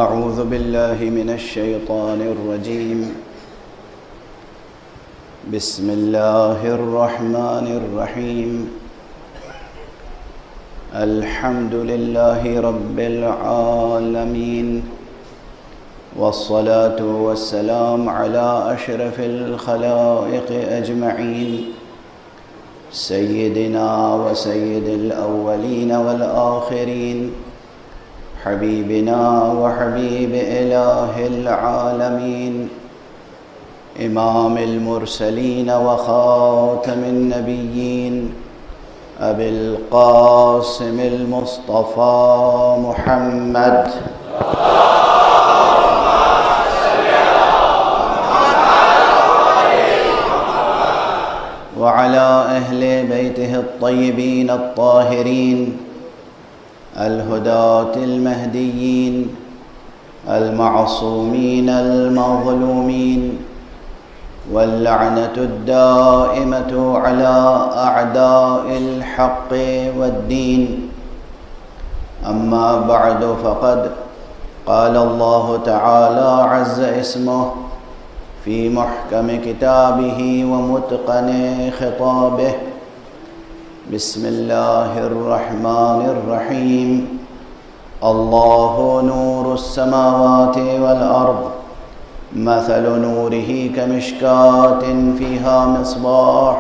أعوذ بالله من الشيطان الرجيم. بسم الله الرحمن الرحيم. الحمد لله رب العالمين، والصلاة والسلام على أشرف الخلائق أجمعين، سيدنا وسيد الأولين والآخرين، حبيبنا وحبيب إله العالمين، إمام المرسلين وخاتم النبيين، أبي القاسم المصطفى محمد وعلى أهل بيته الطيبين الطاهرين الهداة المهديين المعصومين المظلومين، واللعنة الدائمة على أعداء الحق والدين. أما بعد، فقد قال الله تعالى عز اسمه في محكم كتابه ومتقن خطابه. بسم الله الرحمن الرحيم. الله نور السماوات والأرض، مثل نوره كمشكاة فيها مصباح،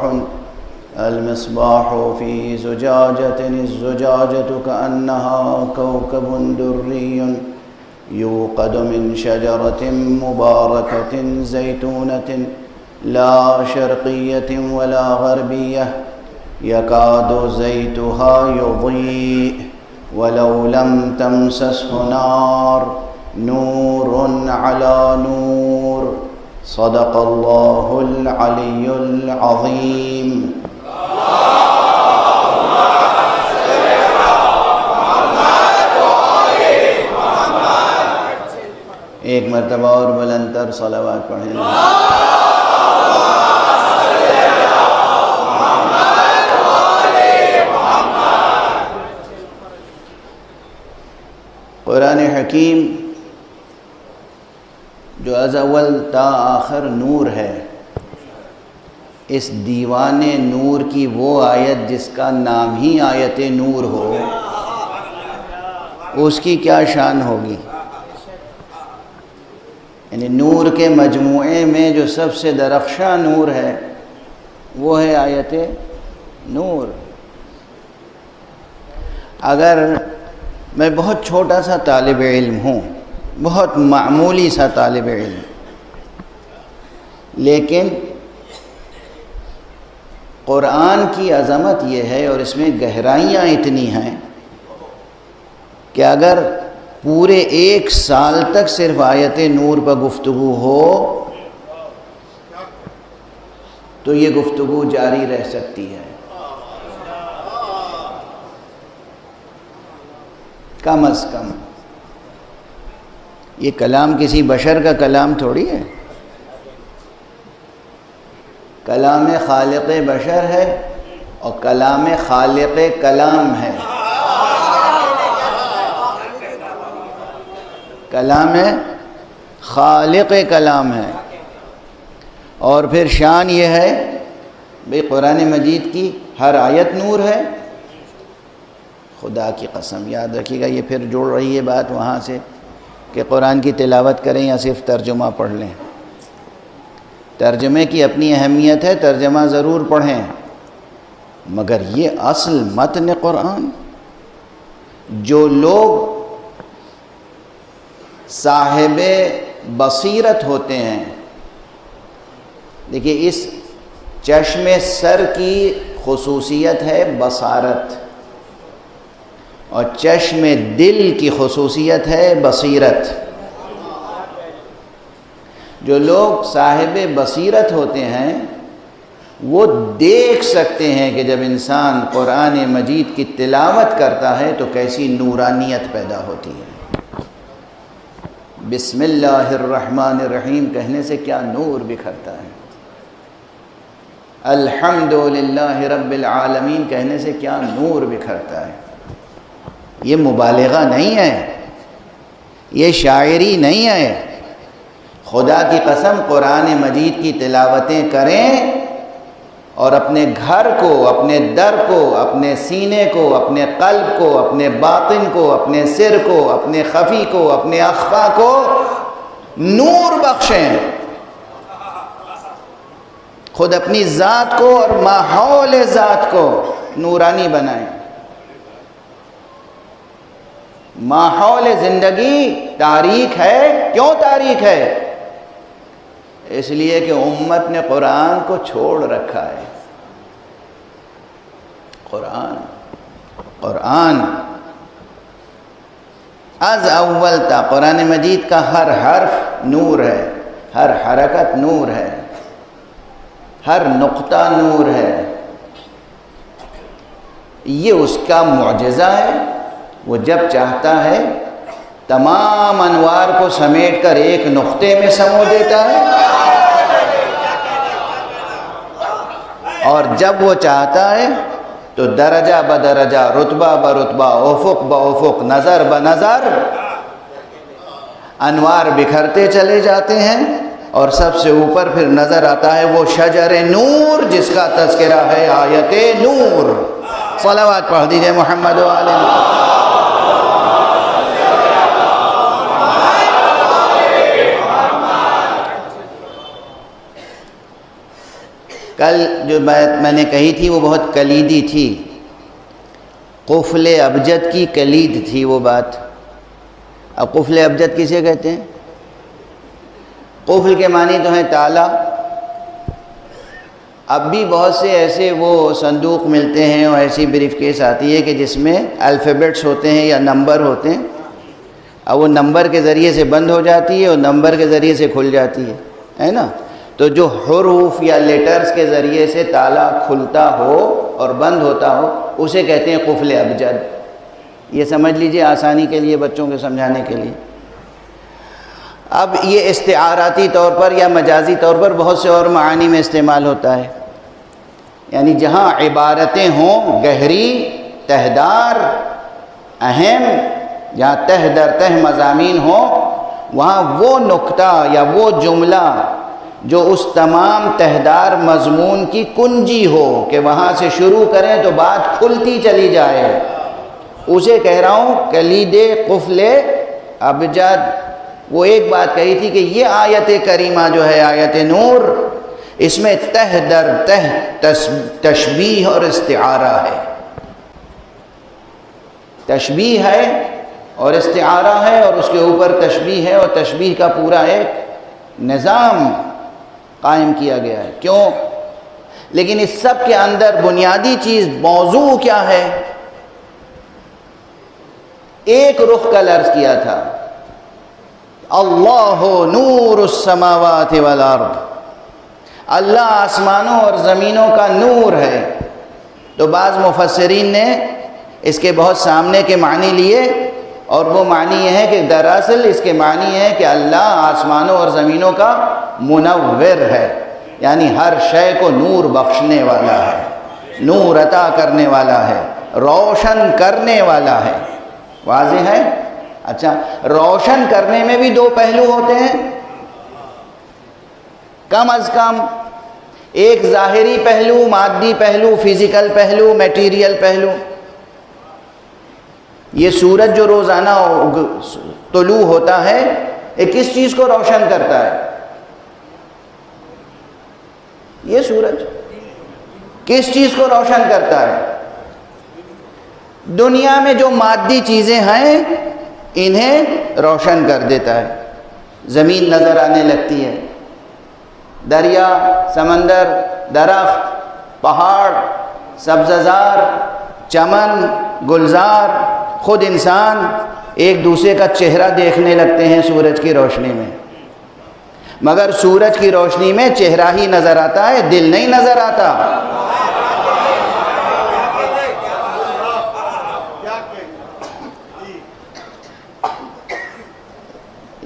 المصباح في زجاجة، الزجاجة كأنها كوكب دري يوقد من شجرة مباركة زيتونة لا شرقية ولا غربية، يكاد زيتها يضيء ولو لم تمسسه نار، نور على نور. صدق الله العلي العظيم. ایک مرتبہ اور بلند تر صلوات پڑھیں. قرآن حکیم جو از اول تا آخر نور ہے، اس دیوان نور کی وہ آیت جس کا نام ہی آیت نور ہو، اس کی کیا شان ہوگی؟ یعنی نور کے مجموعے میں جو سب سے درخشاں نور ہے وہ ہے آیت نور. اگر میں بہت چھوٹا سا طالب علم ہوں، بہت معمولی سا طالب علم، لیکن قرآن کی عظمت یہ ہے اور اس میں گہرائیاں اتنی ہیں کہ اگر پورے 1 سال تک صرف آیت نور پر گفتگو ہو تو یہ گفتگو جاری رہ سکتی ہے. کم از کم یہ کلام کسی بشر کا کلام تھوڑی ہے، کلام خالق بشر ہے اور کلام خالق کلام ہے. کلام خالق کلام ہے. اور پھر شان یہ ہے بھئی قرآن مجید کی ہر آیت نور ہے. خدا کی قسم یاد رکھیے گا، یہ پھر جوڑ رہی ہے بات وہاں سے کہ قرآن کی تلاوت کریں یا صرف ترجمہ پڑھ لیں. ترجمے کی اپنی اہمیت ہے، ترجمہ ضرور پڑھیں، مگر یہ اصل متن قرآن جو لوگ صاحب بصیرت ہوتے ہیں. دیکھیے اس چشم سر کی خصوصیت ہے بصارت، اور چشم دل کی خصوصیت ہے بصیرت. جو لوگ صاحب بصیرت ہوتے ہیں وہ دیکھ سکتے ہیں کہ جب انسان قرآن مجید کی تلاوت کرتا ہے تو کیسی نورانیت پیدا ہوتی ہے. بسم اللہ الرحمن الرحیم کہنے سے کیا نور بکھرتا ہے، الحمدللہ رب العالمین کہنے سے کیا نور بکھرتا ہے. یہ مبالغہ نہیں ہے، یہ شاعری نہیں ہے. خدا کی قسم قرآن مجید کی تلاوتیں کریں اور اپنے گھر کو، اپنے در کو، اپنے سینے کو، اپنے قلب کو، اپنے باطن کو، اپنے سر کو، اپنے خفی کو، اپنے اخفا کو نور بخشیں. خود اپنی ذات کو اور ماحول ذات کو نورانی بنائیں. ماحول زندگی تاریک ہے. کیوں تاریک ہے؟ اس لیے کہ امت نے قرآن کو چھوڑ رکھا ہے. قرآن از اول تا قرآن مجید کا ہر حرف نور ہے، ہر حرکت نور ہے، ہر نقطہ نور ہے. یہ اس کا معجزہ ہے. وہ جب چاہتا ہے تمام انوار کو سمیٹ کر ایک نقطے میں سمو دیتا ہے، اور جب وہ چاہتا ہے تو درجہ بدرجہ، رتبہ برتبہ، افق بافق، نظر بنظر انوار بکھرتے چلے جاتے ہیں، اور سب سے اوپر پھر نظر آتا ہے وہ شجر نور جس کا تذکرہ ہے آیت نور. صلوات پڑھ دیجئے محمد و آلہ. کل جو بات میں نے کہی تھی وہ بہت کلیدی تھی. قفل ابجد کی کلید تھی وہ بات. اب قفل ابجد کسے کہتے ہیں؟ قفل کے معنی تو ہیں تالا. اب بھی بہت سے ایسے وہ صندوق ملتے ہیں اور ایسی بریف کیس آتی ہے کہ جس میں الفیبٹس ہوتے ہیں یا نمبر ہوتے ہیں. اب وہ نمبر کے ذریعے سے بند ہو جاتی ہے اور نمبر کے ذریعے سے کھل جاتی ہے نا. تو جو حروف یا لیٹرز کے ذریعے سے تالا کھلتا ہو اور بند ہوتا ہو اسے کہتے ہیں قفل ابجد. یہ سمجھ لیجئے آسانی کے لیے، بچوں کے سمجھانے کے لیے. اب یہ استعاراتی طور پر یا مجازی طور پر بہت سے اور معانی میں استعمال ہوتا ہے. یعنی جہاں عبارتیں ہوں گہری، تہدار، اہم، جہاں تہ در تہ مضامین ہوں، وہاں وہ نقطہ یا وہ جملہ جو اس تمام تہدار مضمون کی کنجی ہو کہ وہاں سے شروع کریں تو بات کھلتی چلی جائے، اسے کہہ رہا ہوں کلید قفل ابجد. وہ ایک بات کہی تھی کہ یہ آیت کریمہ جو ہے آیت نور، اس میں تہ در تہ تشبیہ اور استعارہ ہے. تشبیہ ہے اور استعارہ ہے، اور اس کے اوپر تشبیہ ہے، اور تشبیہ کا پورا ایک نظام قائم کیا گیا ہے. کیوں؟ لیکن اس سب کے اندر بنیادی چیز، موضوع کیا ہے؟ ایک رخ کا لفظ کیا تھا، اللہ نور السماوات والارض. اللہ آسمانوں اور زمینوں کا نور ہے. تو بعض مفسرین نے اس کے بہت سامنے کے معنی لیے، اور وہ معنی یہ ہے کہ دراصل اس کے معنی ہے کہ اللہ آسمانوں اور زمینوں کا منور ہے، یعنی ہر شے کو نور بخشنے والا ہے، نور عطا کرنے والا ہے، روشن کرنے والا ہے. واضح ہے؟ اچھا، روشن کرنے میں بھی دو پہلو ہوتے ہیں کم از کم. ایک ظاہری پہلو، مادی پہلو، فزیکل پہلو، میٹیریل پہلو. یہ سورج جو روزانہ طلوع ہوتا ہے، یہ کس چیز کو روشن کرتا ہے؟ یہ سورج کس چیز کو روشن کرتا ہے؟ دنیا میں جو مادی چیزیں ہیں انہیں روشن کر دیتا ہے. زمین نظر آنے لگتی ہے، دریا، سمندر، درخت، پہاڑ، سبززار، چمن، گلزار، خود انسان ایک دوسرے کا چہرہ دیکھنے لگتے ہیں سورج کی روشنی میں. مگر سورج کی روشنی میں چہرہ ہی نظر آتا ہے، دل نہیں نظر آتا.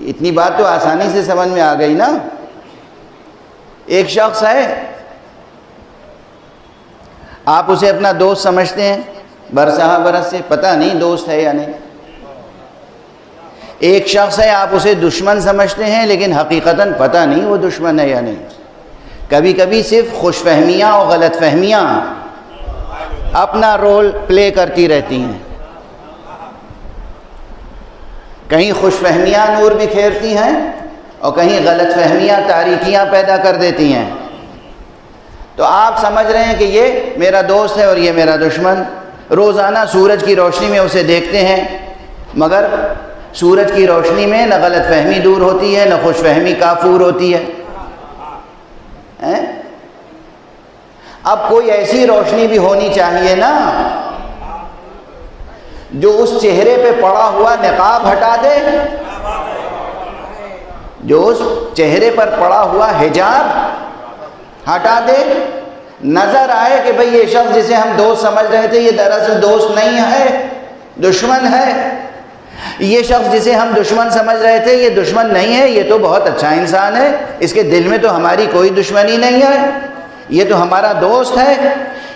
اتنی بات تو آسانی سے سمجھ میں آ گئی نا. ایک شخص ہے، آپ اسے اپنا دوست سمجھتے ہیں، برسہ برس سے، پتہ نہیں دوست ہے یا نہیں. ایک شخص ہے، آپ اسے دشمن سمجھتے ہیں لیکن حقیقتاً پتہ نہیں وہ دشمن ہے یا نہیں. کبھی کبھی صرف خوش فہمیاں اور غلط فہمیاں اپنا رول پلے کرتی رہتی ہیں. کہیں خوش فہمیاں نور بکھیرتی ہیں اور کہیں غلط فہمیاں تاریکیاں پیدا کر دیتی ہیں. تو آپ سمجھ رہے ہیں کہ یہ میرا دوست ہے اور یہ میرا دشمن. روزانہ سورج کی روشنی میں اسے دیکھتے ہیں، مگر سورج کی روشنی میں نہ غلط فہمی دور ہوتی ہے نہ خوش فہمی کافور ہوتی ہے. اب کوئی ایسی روشنی بھی ہونی چاہیے نا جو اس چہرے پہ پڑا ہوا نقاب ہٹا دے، جو اس چہرے پر پڑا ہوا حجاب ہٹا دے. نظر آئے کہ بھئی یہ شخص جسے ہم دوست سمجھ رہے تھے یہ دراصل دوست نہیں ہے، دشمن ہے. یہ شخص جسے ہم دشمن سمجھ رہے تھے یہ دشمن نہیں ہے، یہ تو بہت اچھا انسان ہے، اس کے دل میں تو ہماری کوئی دشمنی نہیں ہے، یہ تو ہمارا دوست ہے.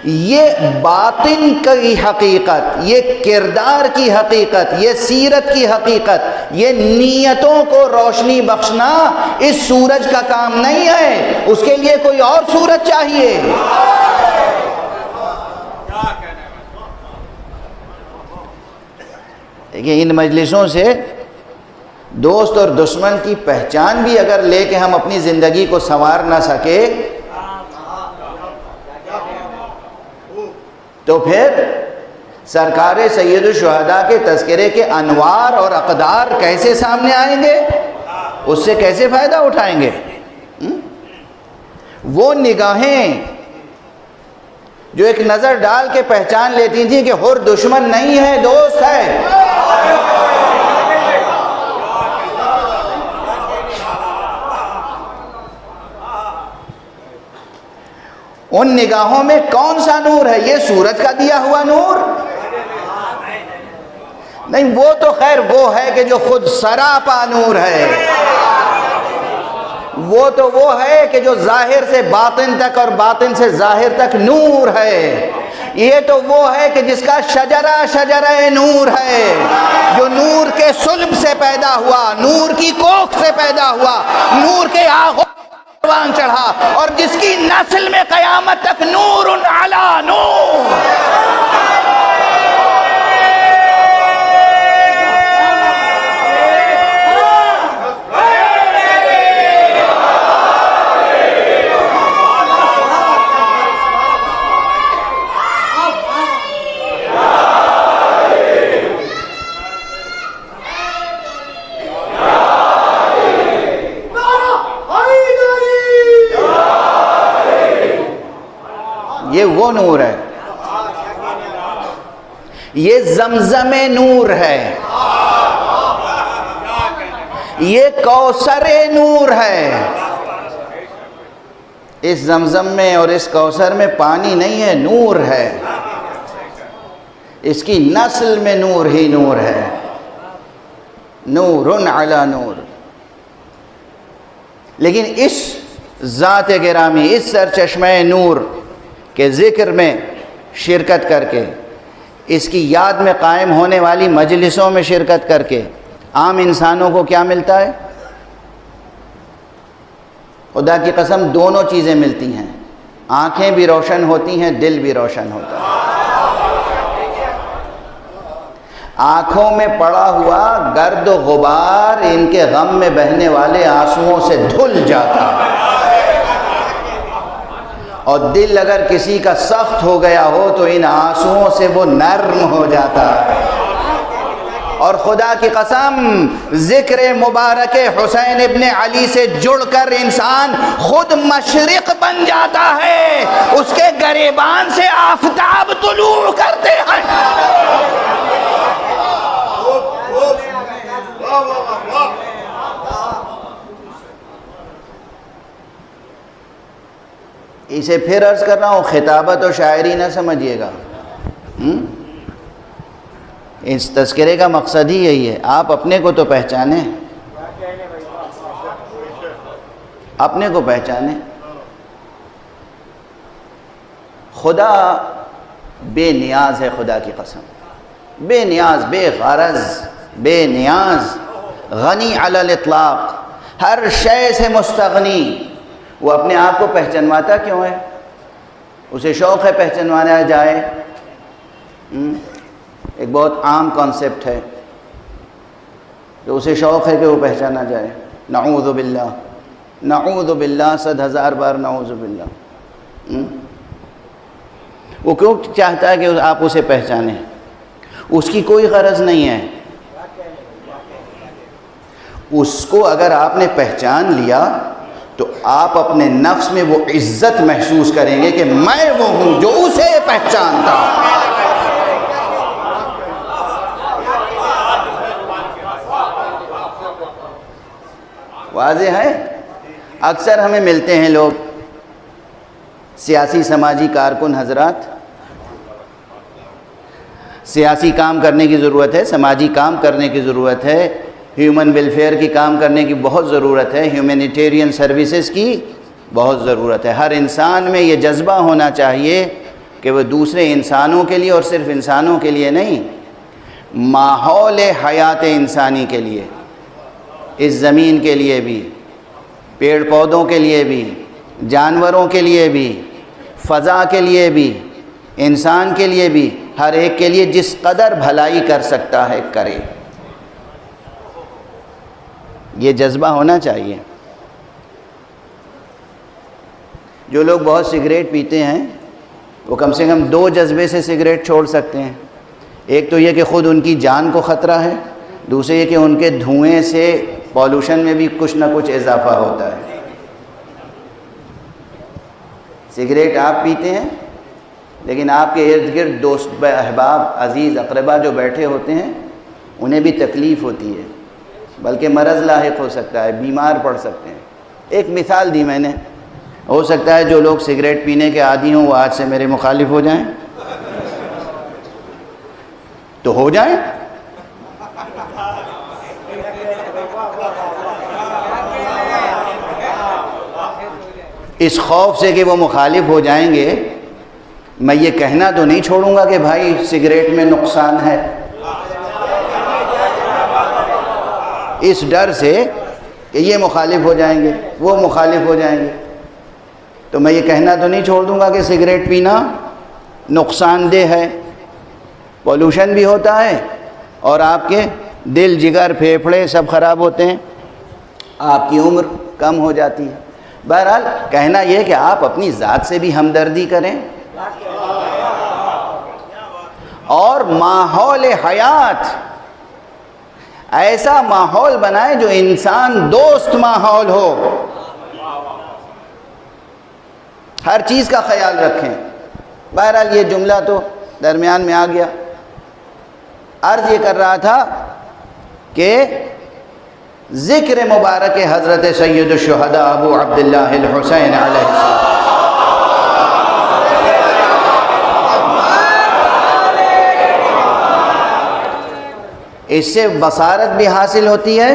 یہ باطن کی حقیقت، یہ کردار کی حقیقت، یہ سیرت کی حقیقت، یہ نیتوں کو روشنی بخشنا اس سورج کا کام نہیں ہے، اس کے لیے کوئی اور سورج چاہیے. دیکھیں ان مجلسوں سے دوست اور دشمن کی پہچان بھی اگر لے کے ہم اپنی زندگی کو سنوار نہ سکے تو پھر سرکار سید الشہداء کے تذکرے کے انوار اور اقدار کیسے سامنے آئیں گے، اس سے کیسے فائدہ اٹھائیں گے؟ وہ نگاہیں جو ایک نظر ڈال کے پہچان لیتی تھیں کہ حر دشمن نہیں ہے، دوست ہے. ان نگاہوں میں کون سا نور ہے؟ یہ سورج کا دیا ہوا نور نہیں، وہ تو خیر وہ ہے کہ جو خود سراپا نور ہے. وہ تو وہ ہے کہ جو ظاہر سے باطن تک اور باطن سے ظاہر تک نور ہے. یہ تو وہ ہے کہ جس کا شجرہ نور ہے، جو نور کے صلب سے پیدا ہوا، نور کی کوکھ سے پیدا ہوا، نور کے آغوش پروان چڑھا، اور جس کی نسل میں قیامت تک نور علی نور. یہ وہ نور ہے، یہ زمزم نور ہے، یہ کوثر نور ہے. اس زمزم میں اور اس کوثر میں پانی نہیں ہے، نور ہے. اس کی نسل میں نور ہی نور ہے، نور علی نور. لیکن اس ذات گرامی، اس سرچشمہ نور کے ذکر میں شرکت کر کے، اس کی یاد میں قائم ہونے والی مجلسوں میں شرکت کر کے عام انسانوں کو کیا ملتا ہے؟ خدا کی قسم دونوں چیزیں ملتی ہیں، آنکھیں بھی روشن ہوتی ہیں، دل بھی روشن ہوتا ہے. آنکھوں میں پڑا ہوا گرد و غبار ان کے غم میں بہنے والے آنسوؤں سے دھل جاتا ہے، اور دل اگر کسی کا سخت ہو گیا ہو تو ان آنسوؤں سے وہ نرم ہو جاتا ہے. اور خدا کی قسم ذکر مبارک حسین ابن علی سے جڑ کر انسان خود مشرق بن جاتا ہے، اس کے گریبان سے آفتاب طلوع کرتے ہیں. اسے پھر عرض کر رہا ہوں، خطابت و شاعری نہ سمجھیے گا. اس تذکرے کا مقصد ہی یہی ہے، آپ اپنے کو تو پہچانیں، اپنے کو پہچانیں. خدا بے نیاز ہے، خدا کی قسم بے نیاز، بے غرض، بے نیاز. غنی علی الاطلاق، ہر شے سے مستغنی۔ وہ اپنے آپ کو پہچنواتا کیوں ہے؟ اسے شوق ہے پہچنوانا جائے۔ ایک بہت عام کانسیپٹ ہے کہ اسے شوق ہے کہ وہ پہچانا جائے۔ نعوذ باللہ، نعوذ باللہ، 100,000 بار نعوذ باللہ۔ وہ کیوں چاہتا ہے کہ آپ اسے پہچانیں؟ اس کی کوئی غرض نہیں ہے۔ اس کو اگر آپ نے پہچان لیا تو آپ اپنے نفس میں وہ عزت محسوس کریں گے کہ میں وہ ہوں جو اسے پہچانتا۔ واضح ہے؟ اکثر ہمیں ملتے ہیں لوگ، سیاسی سماجی کارکن حضرات، سیاسی کام کرنے کی ضرورت ہے، سماجی کام کرنے کی ضرورت ہے، ہیومن ویلفیئر کی کام کرنے کی بہت ضرورت ہے، ہیومینیٹیرین سروسز کی بہت ضرورت ہے۔ ہر انسان میں یہ جذبہ ہونا چاہیے کہ وہ دوسرے انسانوں کے لیے، اور صرف انسانوں کے لیے نہیں، ماحول حیات انسانی کے لیے، اس زمین کے لیے بھی، پیڑ پودوں کے لیے بھی، جانوروں کے لیے بھی، فضا کے لیے بھی، انسان کے لیے بھی، ہر ایک کے لیے جس قدر بھلائی کر سکتا ہے کرے۔ یہ جذبہ ہونا چاہیے۔ جو لوگ بہت سگریٹ پیتے ہیں وہ کم سے کم 2 جذبے سے سگریٹ چھوڑ سکتے ہیں۔ ایک تو یہ کہ خود ان کی جان کو خطرہ ہے، دوسرے یہ کہ ان کے دھوئیں سے پالوشن میں بھی کچھ نہ کچھ اضافہ ہوتا ہے۔ سگریٹ آپ پیتے ہیں لیکن آپ کے ارد گرد دوست احباب عزیز اقربا جو بیٹھے ہوتے ہیں انہیں بھی تکلیف ہوتی ہے، بلکہ مرض لاحق ہو سکتا ہے، بیمار پڑ سکتے ہیں۔ ایک مثال دی میں نے، ہو سکتا ہے جو لوگ سگریٹ پینے کے عادی ہوں وہ آج سے میرے مخالف ہو جائیں، تو ہو جائیں۔ اس خوف سے کہ وہ مخالف ہو جائیں گے میں یہ کہنا تو نہیں چھوڑوں گا کہ بھائی سگریٹ میں نقصان ہے، اس ڈر سے کہ یہ مخالف ہو جائیں گے، وہ مخالف ہو جائیں گے، تو میں یہ کہنا تو نہیں چھوڑ دوں گا کہ سگریٹ پینا نقصان دہ ہے، پولوشن بھی ہوتا ہے اور آپ کے دل جگر پھیپھڑے سب خراب ہوتے ہیں، آپ کی عمر کم ہو جاتی ہے۔ بہرحال کہنا یہ کہ آپ اپنی ذات سے بھی ہمدردی کریں اور ماحول حیات ایسا ماحول بنائیں جو انسان دوست ماحول ہو، ہر چیز کا خیال رکھیں۔ بہرحال یہ جملہ تو درمیان میں آ گیا۔ عرض یہ کر رہا تھا کہ ذکر مبارک حضرت سید الشہداء ابو عبداللہ الحسین علیہ السلام، اس سے بصارت بھی حاصل ہوتی ہے،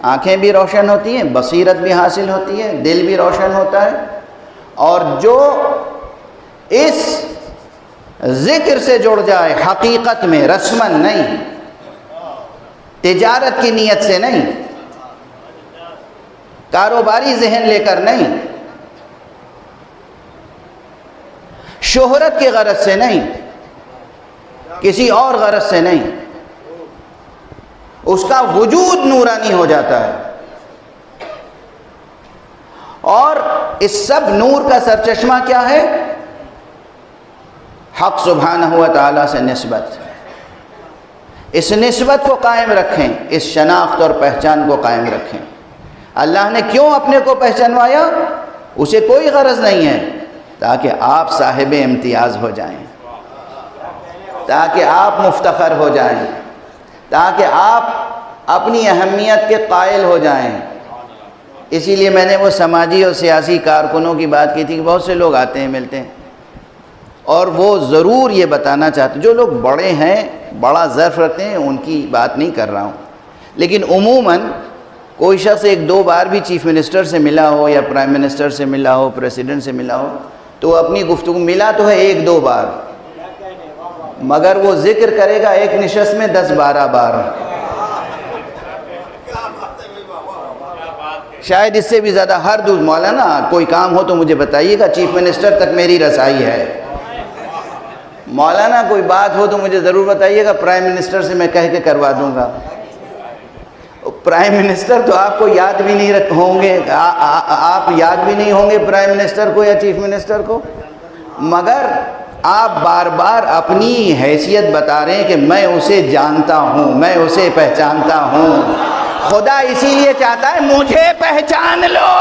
آنکھیں بھی روشن ہوتی ہیں، بصیرت بھی حاصل ہوتی ہے، دل بھی روشن ہوتا ہے، اور جو اس ذکر سے جڑ جائے حقیقت میں، رسمن نہیں، تجارت کی نیت سے نہیں، کاروباری ذہن لے کر نہیں، شہرت کی غرض سے نہیں، کسی اور غرض سے نہیں، اس کا وجود نورانی ہو جاتا ہے۔ اور اس سب نور کا سرچشمہ کیا ہے؟ حق سبحانہ و تعالیٰ سے نسبت۔ اس نسبت کو قائم رکھیں، اس شناخت اور پہچان کو قائم رکھیں۔ اللہ نے کیوں اپنے کو پہچانوایا؟ اسے کوئی غرض نہیں ہے تاکہ آپ صاحب امتیاز ہو جائیں، تاکہ آپ مفتخر ہو جائیں، تاکہ آپ اپنی اہمیت کے قائل ہو جائیں۔ اسی لیے میں نے وہ سماجی اور سیاسی کارکنوں کی بات کی تھی کہ بہت سے لوگ آتے ہیں ملتے ہیں اور وہ ضرور یہ بتانا چاہتے ہیں، جو لوگ بڑے ہیں بڑا ظرف رکھتے ہیں ان کی بات نہیں کر رہا ہوں، لیکن عموماً کوئی شخص 1-2 بار بھی چیف منسٹر سے ملا ہو یا پرائم منسٹر سے ملا ہو، پریزیڈنٹ سے ملا ہو، تو اپنی گفتگو ملا تو ہے 1-2 بار، مگر وہ ذکر کرے گا ایک نشست میں 10-12 بار۔ شاید اس سے بھی زیادہ ہر دوسرا مولانا کوئی کام ہو تو مجھے بتائیے گا، چیف منسٹر تک میری رسائی ہے۔ مولانا کوئی بات ہو تو مجھے ضرور بتائیے گا، پرائم منسٹر سے میں کہہ کے کروا دوں گا۔ پرائم منسٹر تو آپ کو یاد بھی نہیں ہوں گے، آپ یاد بھی نہیں ہوں گے پرائم منسٹر کو یا چیف منسٹر کو، مگر آپ بار بار اپنی حیثیت بتا رہے ہیں کہ میں اسے جانتا ہوں، میں اسے پہچانتا ہوں۔ خدا اسی لیے چاہتا ہے مجھے پہچان لو۔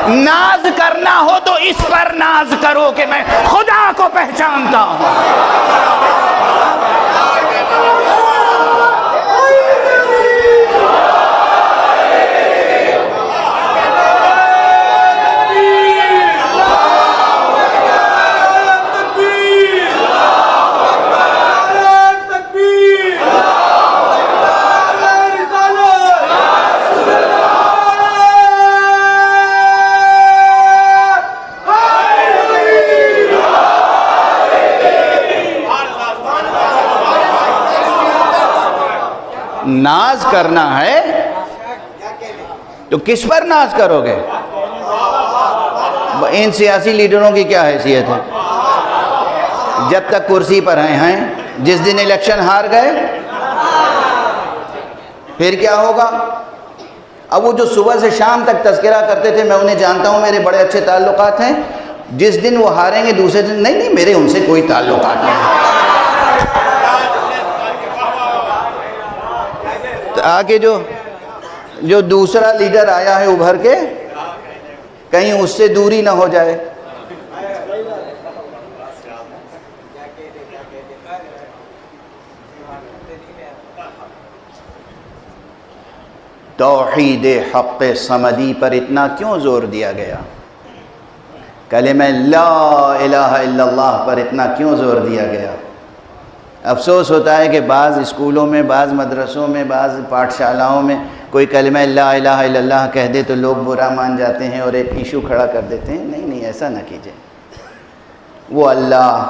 ناز کرنا ہو تو اس پر ناز کرو کہ میں خدا کو پہچانتا ہوں۔ ناز کرنا ہے تو کس پر ناز کرو گے؟ ان سیاسی لیڈروں کی کیا حیثیت ہے؟ جب تک کرسی پر ہیں، جس دن الیکشن ہار گئے پھر کیا ہوگا؟ اب وہ جو صبح سے شام تک تذکرہ کرتے تھے، میں انہیں جانتا ہوں، میرے بڑے اچھے تعلقات ہیں، جس دن وہ ہاریں گے دوسرے دن نہیں میرے ان سے کوئی تعلقات نہیں۔ آگے جو دوسرا لیڈر آیا ہے ابھر کے، کہیں اس سے دوری نہ ہو جائے۔ توحید حق صمدی پر اتنا کیوں زور دیا گیا؟ کلمہ لا الہ الا اللہ پر اتنا کیوں زور دیا گیا؟ افسوس ہوتا ہے کہ بعض اسکولوں میں، بعض مدرسوں میں، بعض پاٹھشالاؤں میں کوئی کلمہ لا الہ الا اللہ کہہ دے تو لوگ برا مان جاتے ہیں اور ایک ایشو کھڑا کر دیتے ہیں۔ نہیں ایسا نہ کیجئے۔ وہ اللہ،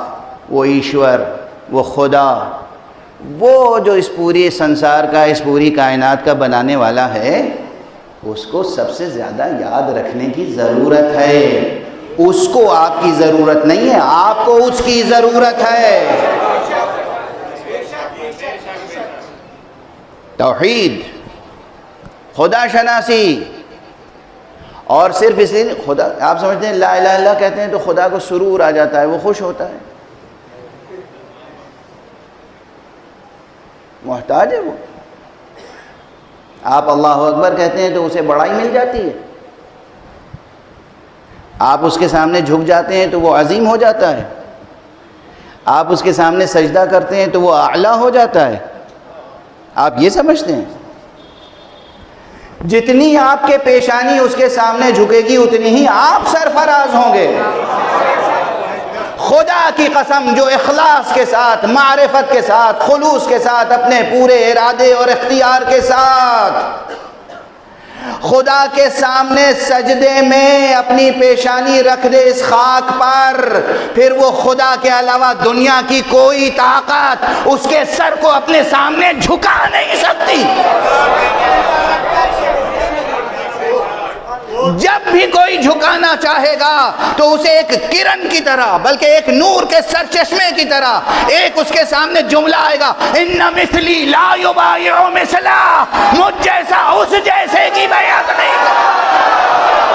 وہ ایشور، وہ خدا، وہ جو اس پوری سنسار کا، اس پوری کائنات کا بنانے والا ہے، اس کو سب سے زیادہ یاد رکھنے کی ضرورت ہے۔ اس کو آپ کی ضرورت نہیں ہے، آپ کو اس کی ضرورت ہے۔ توحید، خدا شناسی، اور صرف اس لیے خدا، آپ سمجھتے ہیں لا الہ الا اللہ کہتے ہیں تو خدا کو سرور آ جاتا ہے، وہ خوش ہوتا ہے؟ محتاج ہے وہ۔ آپ اللہ اکبر کہتے ہیں تو اسے بڑائی مل جاتی ہے، آپ اس کے سامنے جھک جاتے ہیں تو وہ عظیم ہو جاتا ہے، آپ اس کے سامنے سجدہ کرتے ہیں تو وہ اعلیٰ ہو جاتا ہے۔ آپ یہ سمجھتے ہیں جتنی آپ کے پیشانی اس کے سامنے جھکے گی اتنی ہی آپ سرفراز ہوں گے؟ خدا کی قسم، جو اخلاص کے ساتھ، معرفت کے ساتھ، خلوص کے ساتھ، اپنے پورے ارادے اور اختیار کے ساتھ خدا کے سامنے سجدے میں اپنی پیشانی رکھ دے اس خاک پر، پھر وہ خدا کے علاوہ دنیا کی کوئی طاقت اس کے سر کو اپنے سامنے جھکا نہیں سکتی۔ جب بھی کوئی جھکانا چاہے گا تو اسے ایک کرن کی طرح، بلکہ ایک نور کے سرچشمے کی طرح ایک اس کے سامنے جملہ آئے گا، ان مثلی لا یبایع مثلا، مجھ جیسا اس جیسے کی بیعت نہیں کرتا۔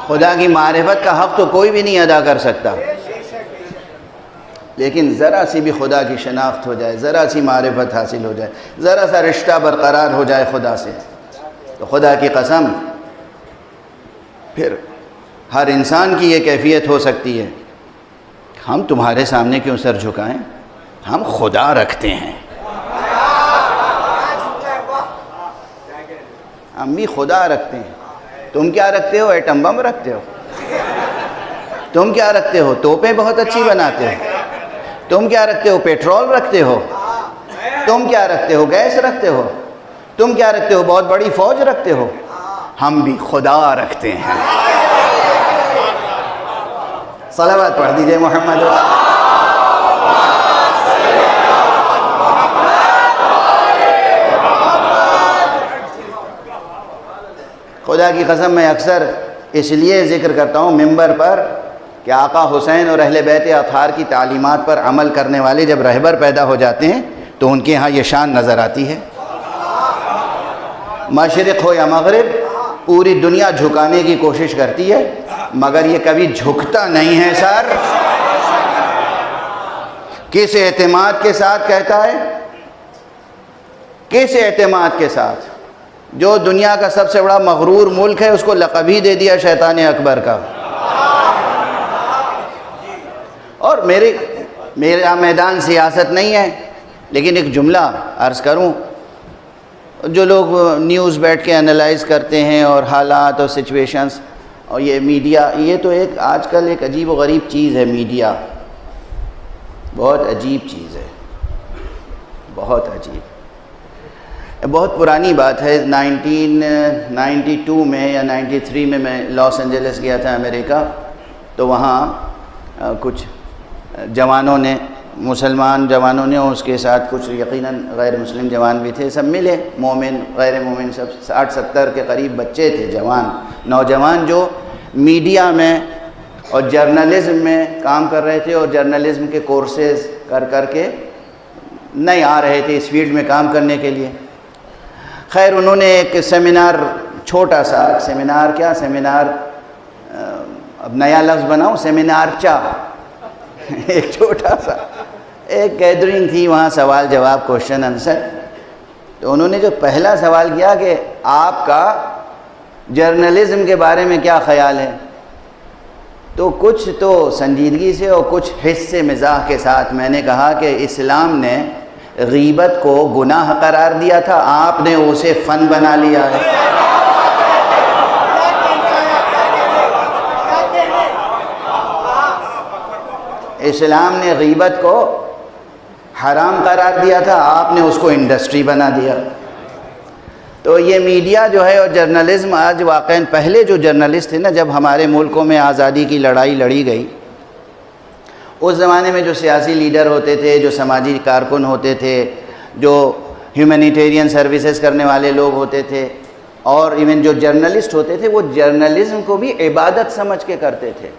خدا کی معرفت کا حق تو کوئی بھی نہیں ادا کر سکتا، لیکن ذرا سی بھی خدا کی شناخت ہو جائے، ذرا سی معرفت حاصل ہو جائے، ذرا سا رشتہ برقرار ہو جائے خدا سے، تو خدا کی قسم پھر ہر انسان کی یہ کیفیت ہو سکتی ہے، ہم تمہارے سامنے کیوں سر جھکائیں، ہم خدا رکھتے ہیں، ہم بھی خدا رکھتے ہیں۔ تم کیا رکھتے ہو؟ ایٹم بم رکھتے ہو؟ تم کیا رکھتے ہو؟ توپیں بہت اچھی بناتے ہو؟ تم کیا رکھتے ہو؟ پیٹرول رکھتے ہو؟ تم کیا رکھتے ہو؟ گیس رکھتے ہو؟ تم کیا رکھتے ہو؟ بہت بڑی فوج رکھتے ہو؟ ہم بھی خدا رکھتے ہیں۔ صلوات پڑھ دیجئے محمد۔ خدا کی قسم میں اکثر اس لیے ذکر کرتا ہوں ممبر پر کہ آقا حسین اور اہل بیت اطہار کی تعلیمات پر عمل کرنے والے جب رہبر پیدا ہو جاتے ہیں تو ان کے ہاں یہ شان نظر آتی ہے۔ مشرق ہو یا مغرب، پوری دنیا جھکانے کی کوشش کرتی ہے مگر یہ کبھی جھکتا نہیں ہے سر۔ کس اعتماد کے ساتھ کہتا ہے؟ کس اعتماد کے ساتھ؟ جو دنیا کا سب سے بڑا مغرور ملک ہے اس کو لقب ہی دے دیا شیطان اکبر کا۔ اور میرا میدان سیاست نہیں ہے، لیکن ایک جملہ عرض کروں، جو لوگ نیوز بیٹھ کے انالائز کرتے ہیں اور حالات اور سچویشنز، اور یہ میڈیا، یہ تو ایک آج کل ایک عجیب و غریب چیز ہے۔ میڈیا بہت عجیب چیز ہے، بہت عجیب۔ بہت پرانی بات ہے، 1992 میں یا 93 میں لاس اینجلس گیا تھا امریکہ، تو وہاں کچھ جوانوں نے، مسلمان جوانوں نے، اور اس کے ساتھ کچھ یقیناً غیر مسلم جوان بھی تھے، سب ملے، مومن غیر مومن سب 60-70 کے قریب بچے تھے، جوان نوجوان، جو میڈیا میں اور جرنلزم میں کام کر رہے تھے اور جرنلزم کے کورسز کر کے نہیں آ رہے تھے اس فیلڈ میں کام کرنے کے لیے۔ خیر انہوں نے ایک سیمینار، چھوٹا سا سیمینار، کیا سیمینار، اب نیا لفظ بناؤں، سیمینار ایک چھوٹا سا ایک گیدرنگ تھی، وہاں سوال جواب، کوشچن آنسر۔ تو انہوں نے جو پہلا سوال کیا کہ آپ کا جرنلزم کے بارے میں کیا خیال ہے، تو کچھ تو سنجیدگی سے اور کچھ حس سے مزاح کے ساتھ میں نے کہا کہ اسلام نے غیبت کو گناہ قرار دیا تھا، آپ نے اسے فن بنا لیا ہے۔ اسلام نے غیبت کو حرام قرار دیا تھا، آپ نے اس کو انڈسٹری بنا دیا۔ تو یہ میڈیا جو ہے اور جرنلزم آج واقعاً، پہلے جو جرنلسٹ تھے نا، جب ہمارے ملکوں میں آزادی کی لڑائی لڑی گئی، اس زمانے میں جو سیاسی لیڈر ہوتے تھے، جو سماجی کارکن ہوتے تھے، جو ہیومینیٹیرین سروسز کرنے والے لوگ ہوتے تھے، اور ایون جو جرنلسٹ ہوتے تھے، وہ جرنلزم کو بھی عبادت سمجھ کے کرتے تھے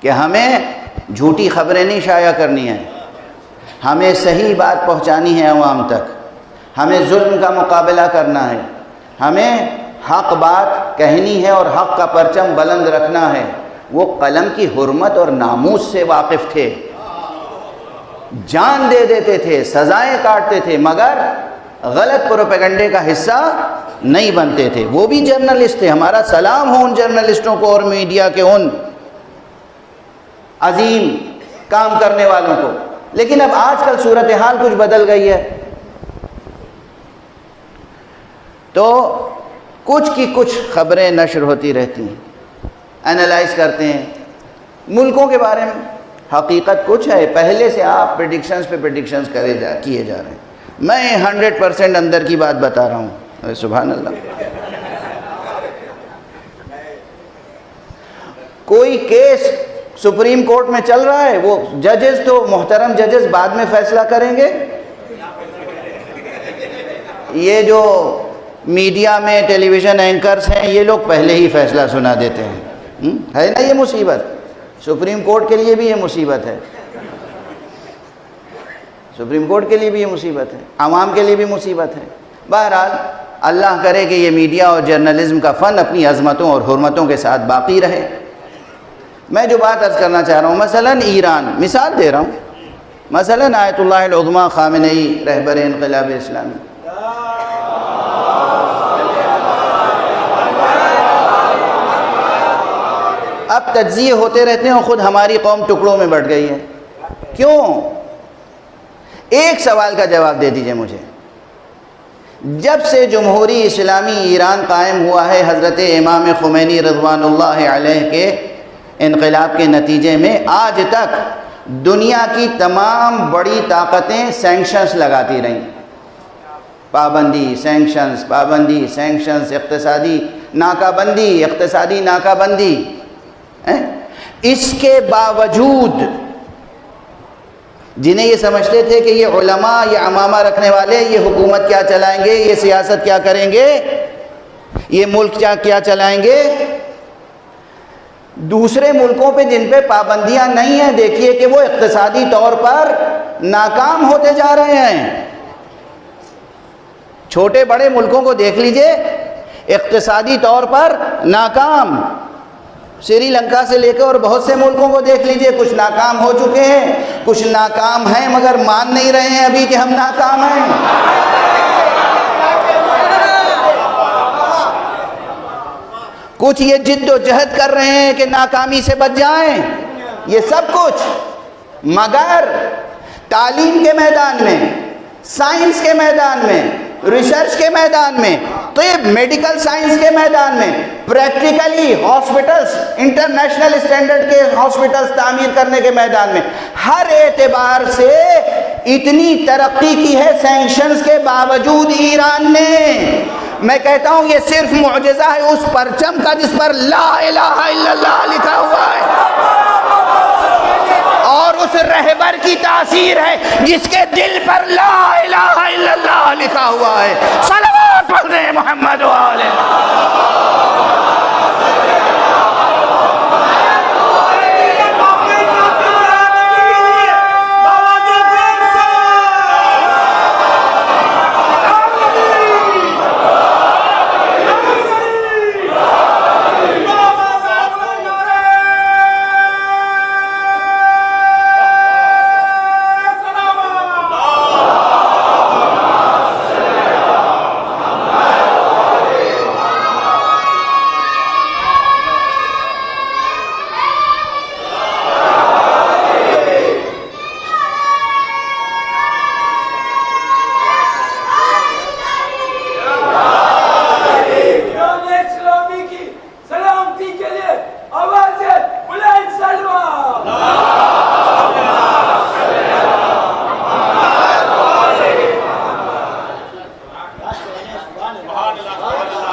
کہ ہمیں جھوٹی خبریں نہیں شائع کرنی ہیں، ہمیں صحیح بات پہنچانی ہے عوام تک، ہمیں ظلم کا مقابلہ کرنا ہے، ہمیں حق بات کہنی ہے اور حق کا پرچم بلند رکھنا ہے۔ وہ قلم کی حرمت اور ناموس سے واقف تھے، جان دے دیتے تھے، سزائیں کاٹتے تھے، مگر غلط پروپیگنڈے کا حصہ نہیں بنتے تھے۔ وہ بھی جرنلسٹ تھے، ہمارا سلام ہو ان جرنلسٹوں کو اور میڈیا کے ان عظیم کام کرنے والوں کو۔ لیکن اب آج کل صورتحال کچھ بدل گئی ہے، تو کچھ کی کچھ خبریں نشر ہوتی رہتی ہیں، انالائز کرتے ہیں ملکوں کے بارے میں، حقیقت کچھ ہے، پہلے سے آپ پریڈکشنز پہ پریڈکشنز کیے جا رہے ہیں۔ میں 100% اندر کی بات بتا رہا ہوں، سبحان اللہ۔ کوئی کیس سپریم کورٹ میں چل رہا ہے، وہ ججز تو محترم ججز بعد میں فیصلہ کریں گے، یہ جو میڈیا میں ٹیلی ویژن اینکرز ہیں یہ لوگ پہلے ہی فیصلہ سنا دیتے ہیں، ہے نا یہ مصیبت؟ سپریم کورٹ کے لیے بھی یہ مصیبت ہے، سپریم کورٹ کے لیے بھی یہ مصیبت ہے، عوام کے لیے بھی مصیبت ہے۔ بہرحال اللہ کرے کہ یہ میڈیا اور جرنلزم کا فن اپنی عظمتوں اور حرمتوں کے ساتھ باقی رہے۔ میں جو بات عرض کرنا چاہ رہا ہوں، مثلاً ایران، مثال دے رہا ہوں، مثلاً آیت اللہ العظمیٰ خامنئی رہبر انقلاب اسلامی، اب تجزیے ہوتے رہتے ہیں اور خود ہماری قوم ٹکڑوں میں بٹ گئی ہے۔ کیوں؟ ایک سوال کا جواب دے دیجئے مجھے۔ جب سے جمہوری اسلامی ایران قائم ہوا ہے حضرت امام خمینی رضوان اللہ علیہ کے انقلاب کے نتیجے میں، آج تک دنیا کی تمام بڑی طاقتیں سینکشنز لگاتی رہیں، پابندی، سینکشنز، پابندی، سینکشنز، اقتصادی ناکہ بندی، اقتصادی ناکہ بندی۔ اس کے باوجود جنہیں یہ سمجھتے تھے کہ یہ علماء، یہ عمامہ رکھنے والے، یہ حکومت کیا چلائیں گے، یہ سیاست کیا کریں گے، یہ ملک کیا چلائیں گے، دوسرے ملکوں پہ جن پہ پابندیاں نہیں ہیں، دیکھیے کہ وہ اقتصادی طور پر ناکام ہوتے جا رہے ہیں۔ چھوٹے بڑے ملکوں کو دیکھ لیجئے، اقتصادی طور پر ناکام، سری لنکا سے لے کے اور بہت سے ملکوں کو دیکھ لیجئے، کچھ ناکام ہو چکے ہیں، کچھ ناکام ہیں مگر مان نہیں رہے ہیں ابھی کہ ہم ناکام ہیں۔ کچھ یہ جد و جہد کر رہے ہیں کہ ناکامی سے بچ جائیں، یہ سب کچھ، مگر تعلیم کے میدان میں، سائنس کے میدان میں، ریسرچ کے میدان میں، تو یہ میڈیکل سائنس کے میدان میں، پریکٹیکلی ہاسپٹلز، انٹرنیشنل اسٹینڈرڈ کے ہاسپٹلز تعمیر کرنے کے میدان میں، ہر اعتبار سے اتنی ترقی کی ہے سینکشنز کے باوجود ایران نے۔ میں کہتا ہوں یہ صرف معجزہ ہے اس پرچم کا جس پر لا الہ الا اللہ لکھا ہوا ہے، اور اس رہبر کی تاثیر ہے جس کے دل پر لا الہ الا اللہ لکھا ہوا ہے۔ صلوات پڑھ دیں محمد و آلہ۔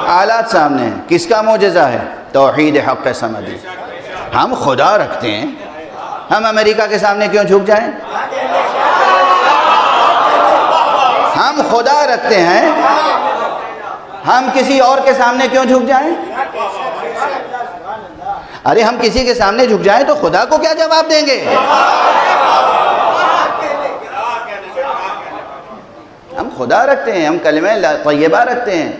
حالات سامنے ہیں، کس کا معجزہ ہے؟ توحید حق سمدی۔ ہم خدا رکھتے ہیں، ہم امریکہ کے سامنے کیوں جھک جائیں؟ ہم خدا رکھتے ہیں، ہم کسی اور کے سامنے کیوں جھک جائیں؟ ارے ہم کسی کے سامنے جھک جائیں تو خدا کو کیا جواب دیں گے؟ ہم خدا رکھتے ہیں، ہم کلمہ طیبہ رکھتے ہیں،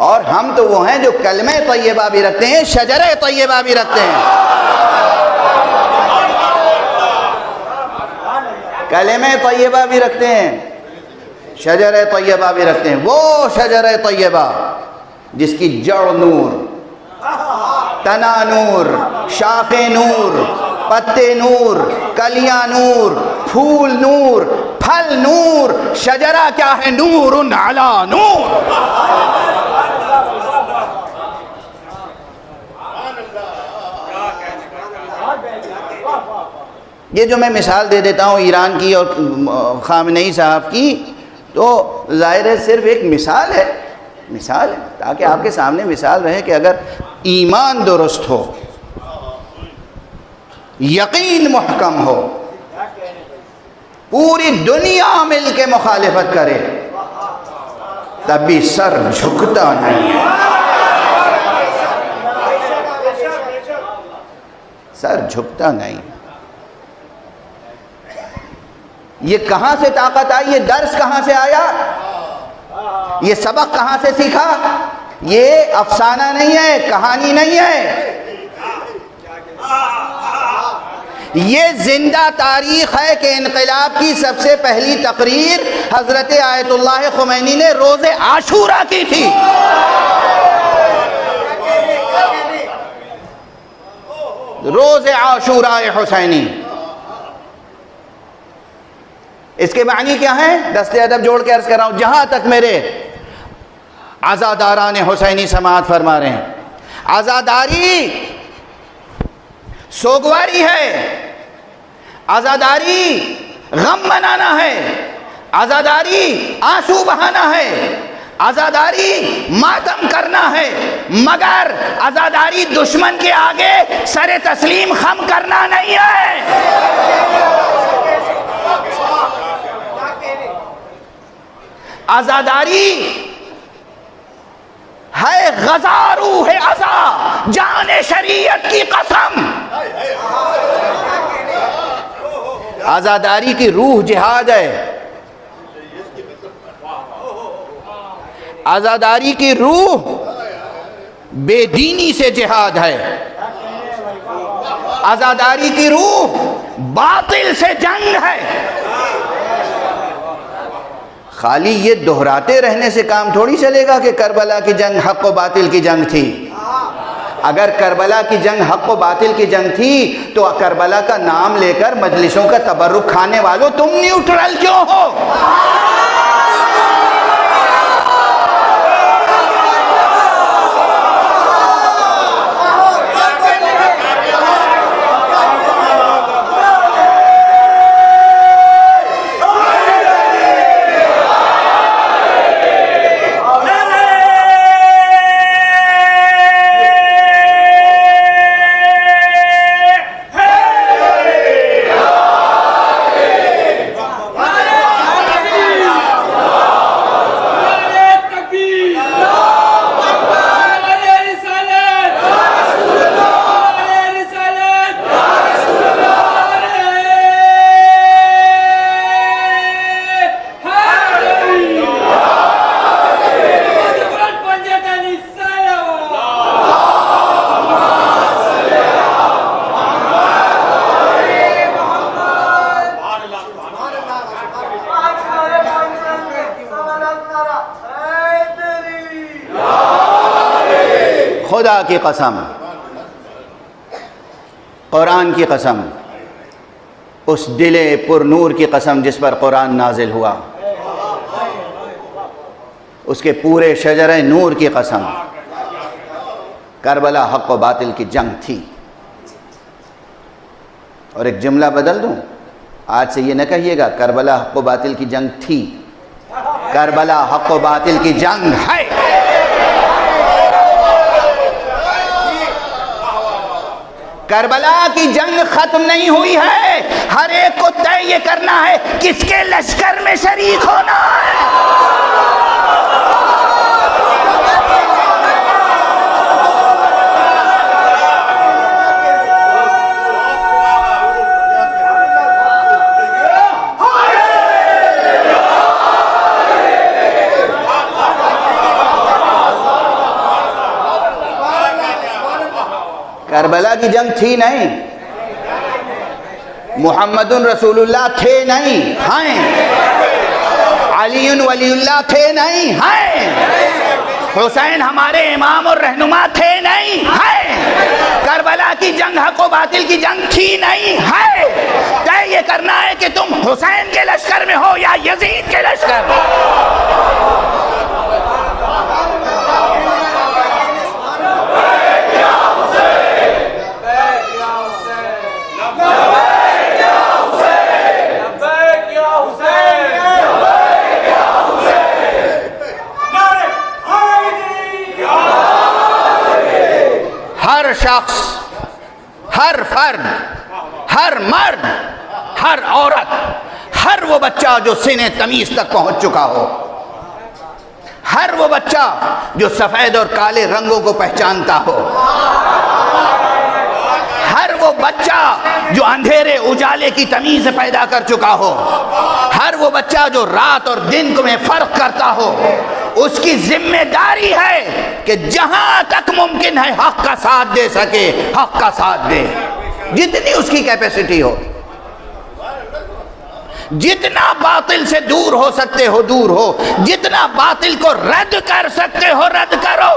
اور ہم تو وہ ہیں جو کلمہ طیبہ بھی رکھتے ہیں، شجرہ طیبہ بھی رکھتے ہیں۔ کلمہ طیبہ بھی رکھتے ہیں، شجرہ طیبہ بھی رکھتے ہیں۔ وہ شجرہ طیبہ جس کی جڑ نور، تنا نور، شاخیں نور، پتے نور، کلیاں نور، پھول نور، پھل نور، شجرہ کیا ہے؟ نور علی نور۔ یہ جو میں مثال دے دیتا ہوں ایران کی اور خامنئی صاحب کی، تو ظاہر ہے صرف ایک مثال ہے، مثال ہے تاکہ آپ کے سامنے مثال رہے کہ اگر ایمان درست ہو، یقین محکم ہو، پوری دنیا مل کے مخالفت کرے تب بھی سر جھکتا نہیں ہے، سر جھکتا نہیں۔ یہ کہاں سے طاقت آئی؟ یہ درس کہاں سے آیا؟ یہ سبق کہاں سے سیکھا؟ یہ افسانہ نہیں ہے، کہانی نہیں ہے، یہ زندہ تاریخ ہے کہ انقلاب کی سب سے پہلی تقریر حضرت آیت اللہ خمینی نے روز عاشورہ کی تھی۔ روز عاشورہ حسینی۔ اس کے معنی کیا ہے؟ دست ادب جوڑ کے عرض کر رہا ہوں، جہاں تک میرے عزاداران حسینی سماعت فرما رہے ہیں، عزاداری سوگواری ہے، عزاداری غم منانا ہے، عزاداری آنسو بہانا ہے، عزاداری ماتم کرنا ہے، مگر عزاداری دشمن کے آگے سر تسلیم خم کرنا نہیں ہے۔ عزاداری ہے غزا روح عزا، جان شریعت کی قسم۔ عزاداری کی روح جہاد ہے، عزاداری کی روح بے دینی سے جہاد ہے، عزاداری کی روح باطل سے جنگ ہے۔ خالی یہ دہراتے رہنے سے کام تھوڑی چلے گا کہ کربلا کی جنگ حق و باطل کی جنگ تھی۔ اگر کربلا کی جنگ حق و باطل کی جنگ تھی تو کربلا کا نام لے کر مجلسوں کا تبرک کھانے والوں تم نیوٹرل کیوں ہو؟ خدا کی قسم، قرآن کی قسم، اس دل پر نور کی قسم جس پر قرآن نازل ہوا، اس کے پورے شجرہ نور کی قسم، کربلا حق و باطل کی جنگ تھی۔ اور ایک جملہ بدل دوں، آج سے یہ نہ کہیے گا کربلا حق و باطل کی جنگ تھی، کربلا حق و باطل کی جنگ ہے۔ کربلا کی جنگ ختم نہیں ہوئی ہے، ہر ایک کو طے یہ کرنا ہے کس کے لشکر میں شریک ہونا ہے۔ کربلا کی جنگ تھی نہیں، محمد رسول اللہ تھے نہیں، ہیں، علی ولی اللہ تھے نہیں، ہیں، حسین ہمارے امام اور رہنما تھے نہیں، ہیں، کربلا کی جنگ حق و باطل کی جنگ تھی نہیں، ہے۔ طے یہ کرنا ہے کہ تم حسین کے لشکر میں ہو یا یزید کے لشکر میں۔ ہر شخص، ہر فرد، ہر مرد، ہر عورت، ہر وہ بچہ جو سن تمیز تک پہنچ چکا ہو، ہر وہ بچہ جو سفید اور کالے رنگوں کو پہچانتا ہو، ہر وہ بچہ جو اندھیرے اجالے کی تمیز پیدا کر چکا ہو، ہر وہ بچہ جو رات اور دن میں فرق کرتا ہو، اس کی ذمہ داری ہے کہ جہاں تک ممکن ہے حق کا ساتھ دے سکے حق کا ساتھ دے، جتنی اس کی کیپیسٹی ہو، جتنا باطل سے دور ہو سکتے ہو دور ہو، جتنا باطل کو رد کر سکتے ہو رد کرو،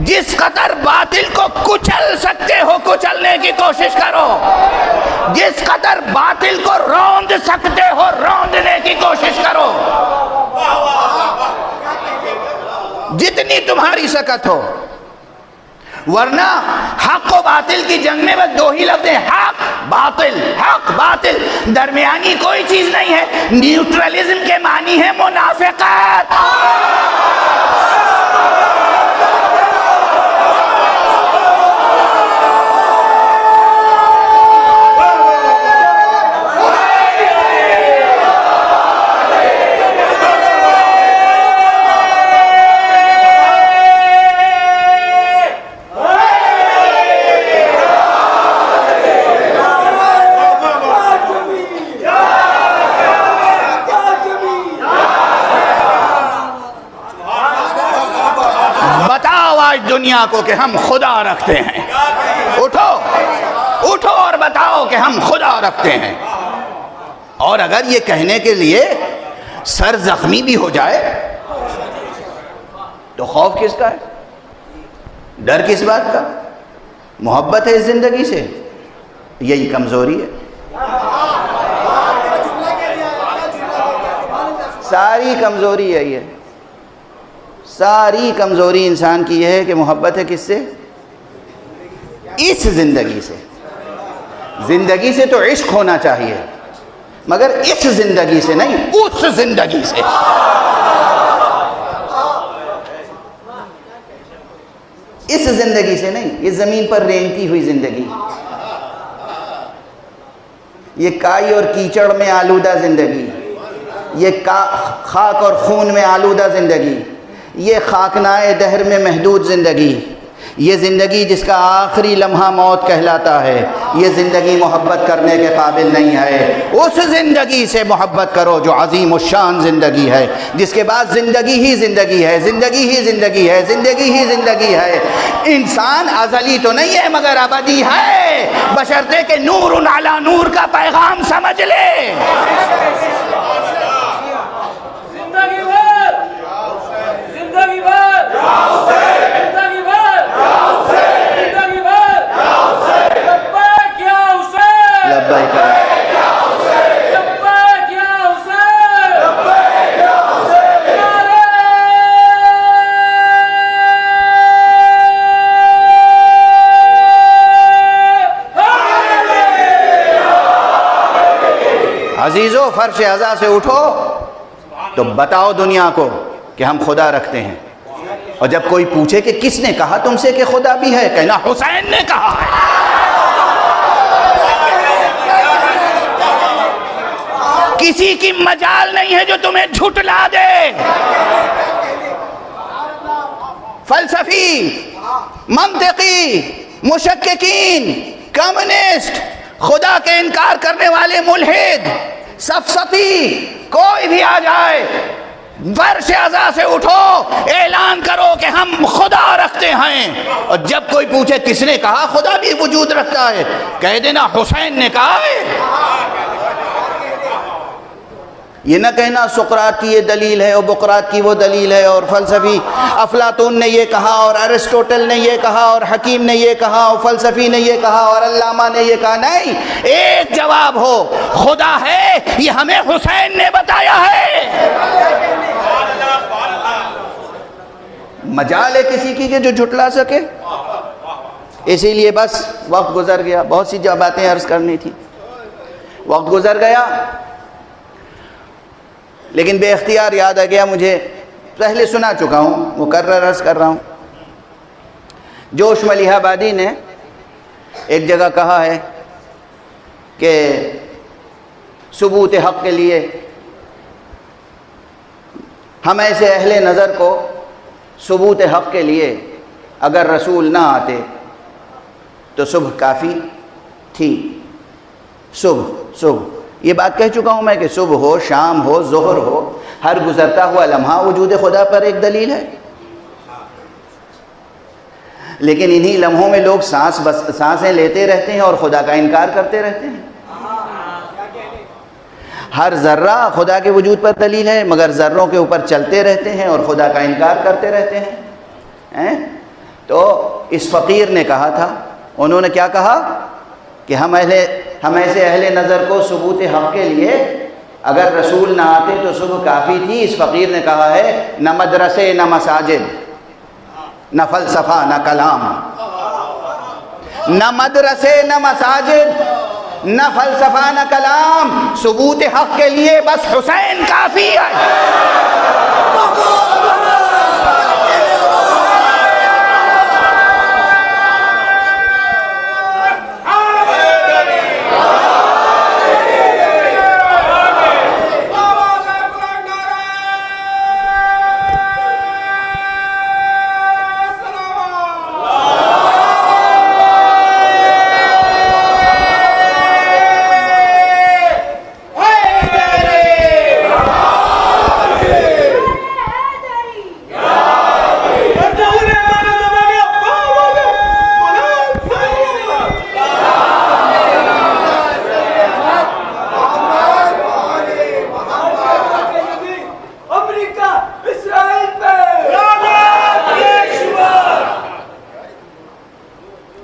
جس قدر باطل کو کچل سکتے ہو کچلنے کی کوشش کرو، جس قدر باطل کو روند سکتے ہو روندنے کی کوشش کرو، جتنی تمہاری سکت ہو۔ ورنہ حق و باطل کی جنگ میں بس دو ہی لفظ ہیں، حق باطل، درمیانی کوئی چیز نہیں ہے۔ نیوٹرلزم کے معنی ہے منافقت۔ دنیا کو کہ ہم خدا رکھتے ہیں، اٹھو اور بتاؤ کہ ہم خدا رکھتے ہیں۔ اور اگر یہ کہنے کے لیے سر زخمی بھی ہو جائے تو خوف کس کا ہے؟ ڈر کس بات کا؟ محبت ہے اس زندگی سے؟ یہی کمزوری ہے۔ ساری کمزوری ہے، یہ ساری کمزوری انسان کی یہ ہے کہ محبت ہے کس سے؟ اس زندگی سے۔ زندگی سے تو عشق ہونا چاہیے، مگر اس زندگی سے نہیں، اس زندگی سے۔ اس زندگی سے نہیں، یہ زمین پر رینگتی ہوئی زندگی، یہ کائی اور کیچڑ میں آلودہ زندگی، یہ خاک اور خون میں آلودہ زندگی، یہ خاکنائے دہر میں محدود زندگی، یہ زندگی جس کا آخری لمحہ موت کہلاتا ہے، یہ زندگی محبت کرنے کے قابل نہیں ہے۔ اس زندگی سے محبت کرو جو عظیم الشان زندگی ہے، جس کے بعد زندگی ہی زندگی ہے، زندگی ہی زندگی ہے، زندگی ہی زندگی ہے۔ انسان ازلی تو نہیں ہے مگر ابدی ہے، بشرطے کہ نور علی نور کا پیغام سمجھ لے۔ عزیزو فرش عزا سے اٹھو تو بتاؤ دنیا کو کہ ہم خدا رکھتے ہیں۔ اور جب کوئی پوچھے کہ کس نے کہا تم سے کہ خدا بھی ہے، کہنا حسین نے کہا ہے۔ کسی کی مجال نہیں ہے جو تمہیں جھٹلا دے۔ فلسفی، منطقی، مشککین، کمیونسٹ، خدا کے انکار کرنے والے ملحد، سفسطی، کوئی بھی آ جائے، فرش عزا سے اٹھو، اعلان کرو کہ ہم خدا رکھتے ہیں۔ اور جب کوئی پوچھے کس نے کہا خدا بھی وجود رکھتا ہے، کہہ دینا حسین نے کہا ہے۔ یہ نہ کہنا سقراط کی یہ دلیل ہے اور بقراط کی وہ دلیل ہے، اور فلسفی افلاطون نے یہ کہا اور ارسطوٹل نے یہ کہا اور حکیم نے یہ کہا اور فلسفی نے یہ کہا اور علامہ نے یہ کہا۔ نہیں، ایک جواب ہو، خدا ہے، یہ ہمیں حسین نے بتایا ہے۔ مجال ہے کسی کی کہ جو جھٹلا سکے؟ اسی لیے بس وقت گزر گیا، بہت سی باتیں عرض کرنی تھی، وقت گزر گیا، لیکن بے اختیار یاد آ گیا مجھے، پہلے سنا چکا ہوں، مکرر عرض کر رہا ہوں۔ جوش ملیح آبادی نے ایک جگہ کہا ہے کہ ثبوت حق کے لیے ہم ایسے اہل نظر کو ثبوت حق کے لیے اگر رسول نہ آتے تو صبح کافی تھی، صبح یہ بات کہہ چکا ہوں میں کہ صبح ہو، شام ہو، ظہر ہو، ہر گزرتا ہوا لمحہ وجود خدا پر ایک دلیل ہے۔ لیکن انہی لمحوں میں لوگ سانسیں لیتے رہتے ہیں اور خدا کا انکار کرتے رہتے ہیں۔ ہر ذرہ خدا کے وجود پر دلیل ہے، مگر ذروں کے اوپر چلتے رہتے ہیں اور خدا کا انکار کرتے رہتے ہیں۔ تو اس فقیر نے کہا تھا، انہوں نے کیا کہا کہ ہم ایسے اہل نظر کو ثبوت حق کے لیے اگر رسول نہ آتے تو صبح کافی تھی۔ اس فقیر نے کہا ہے نہ مدرسے نہ مساجد، نہ فلسفہ نہ کلام، نہ مدرسے نہ مساجد، نہ فلسفہ نہ کلام، ثبوت حق کے لیے بس حسین کافی ہے۔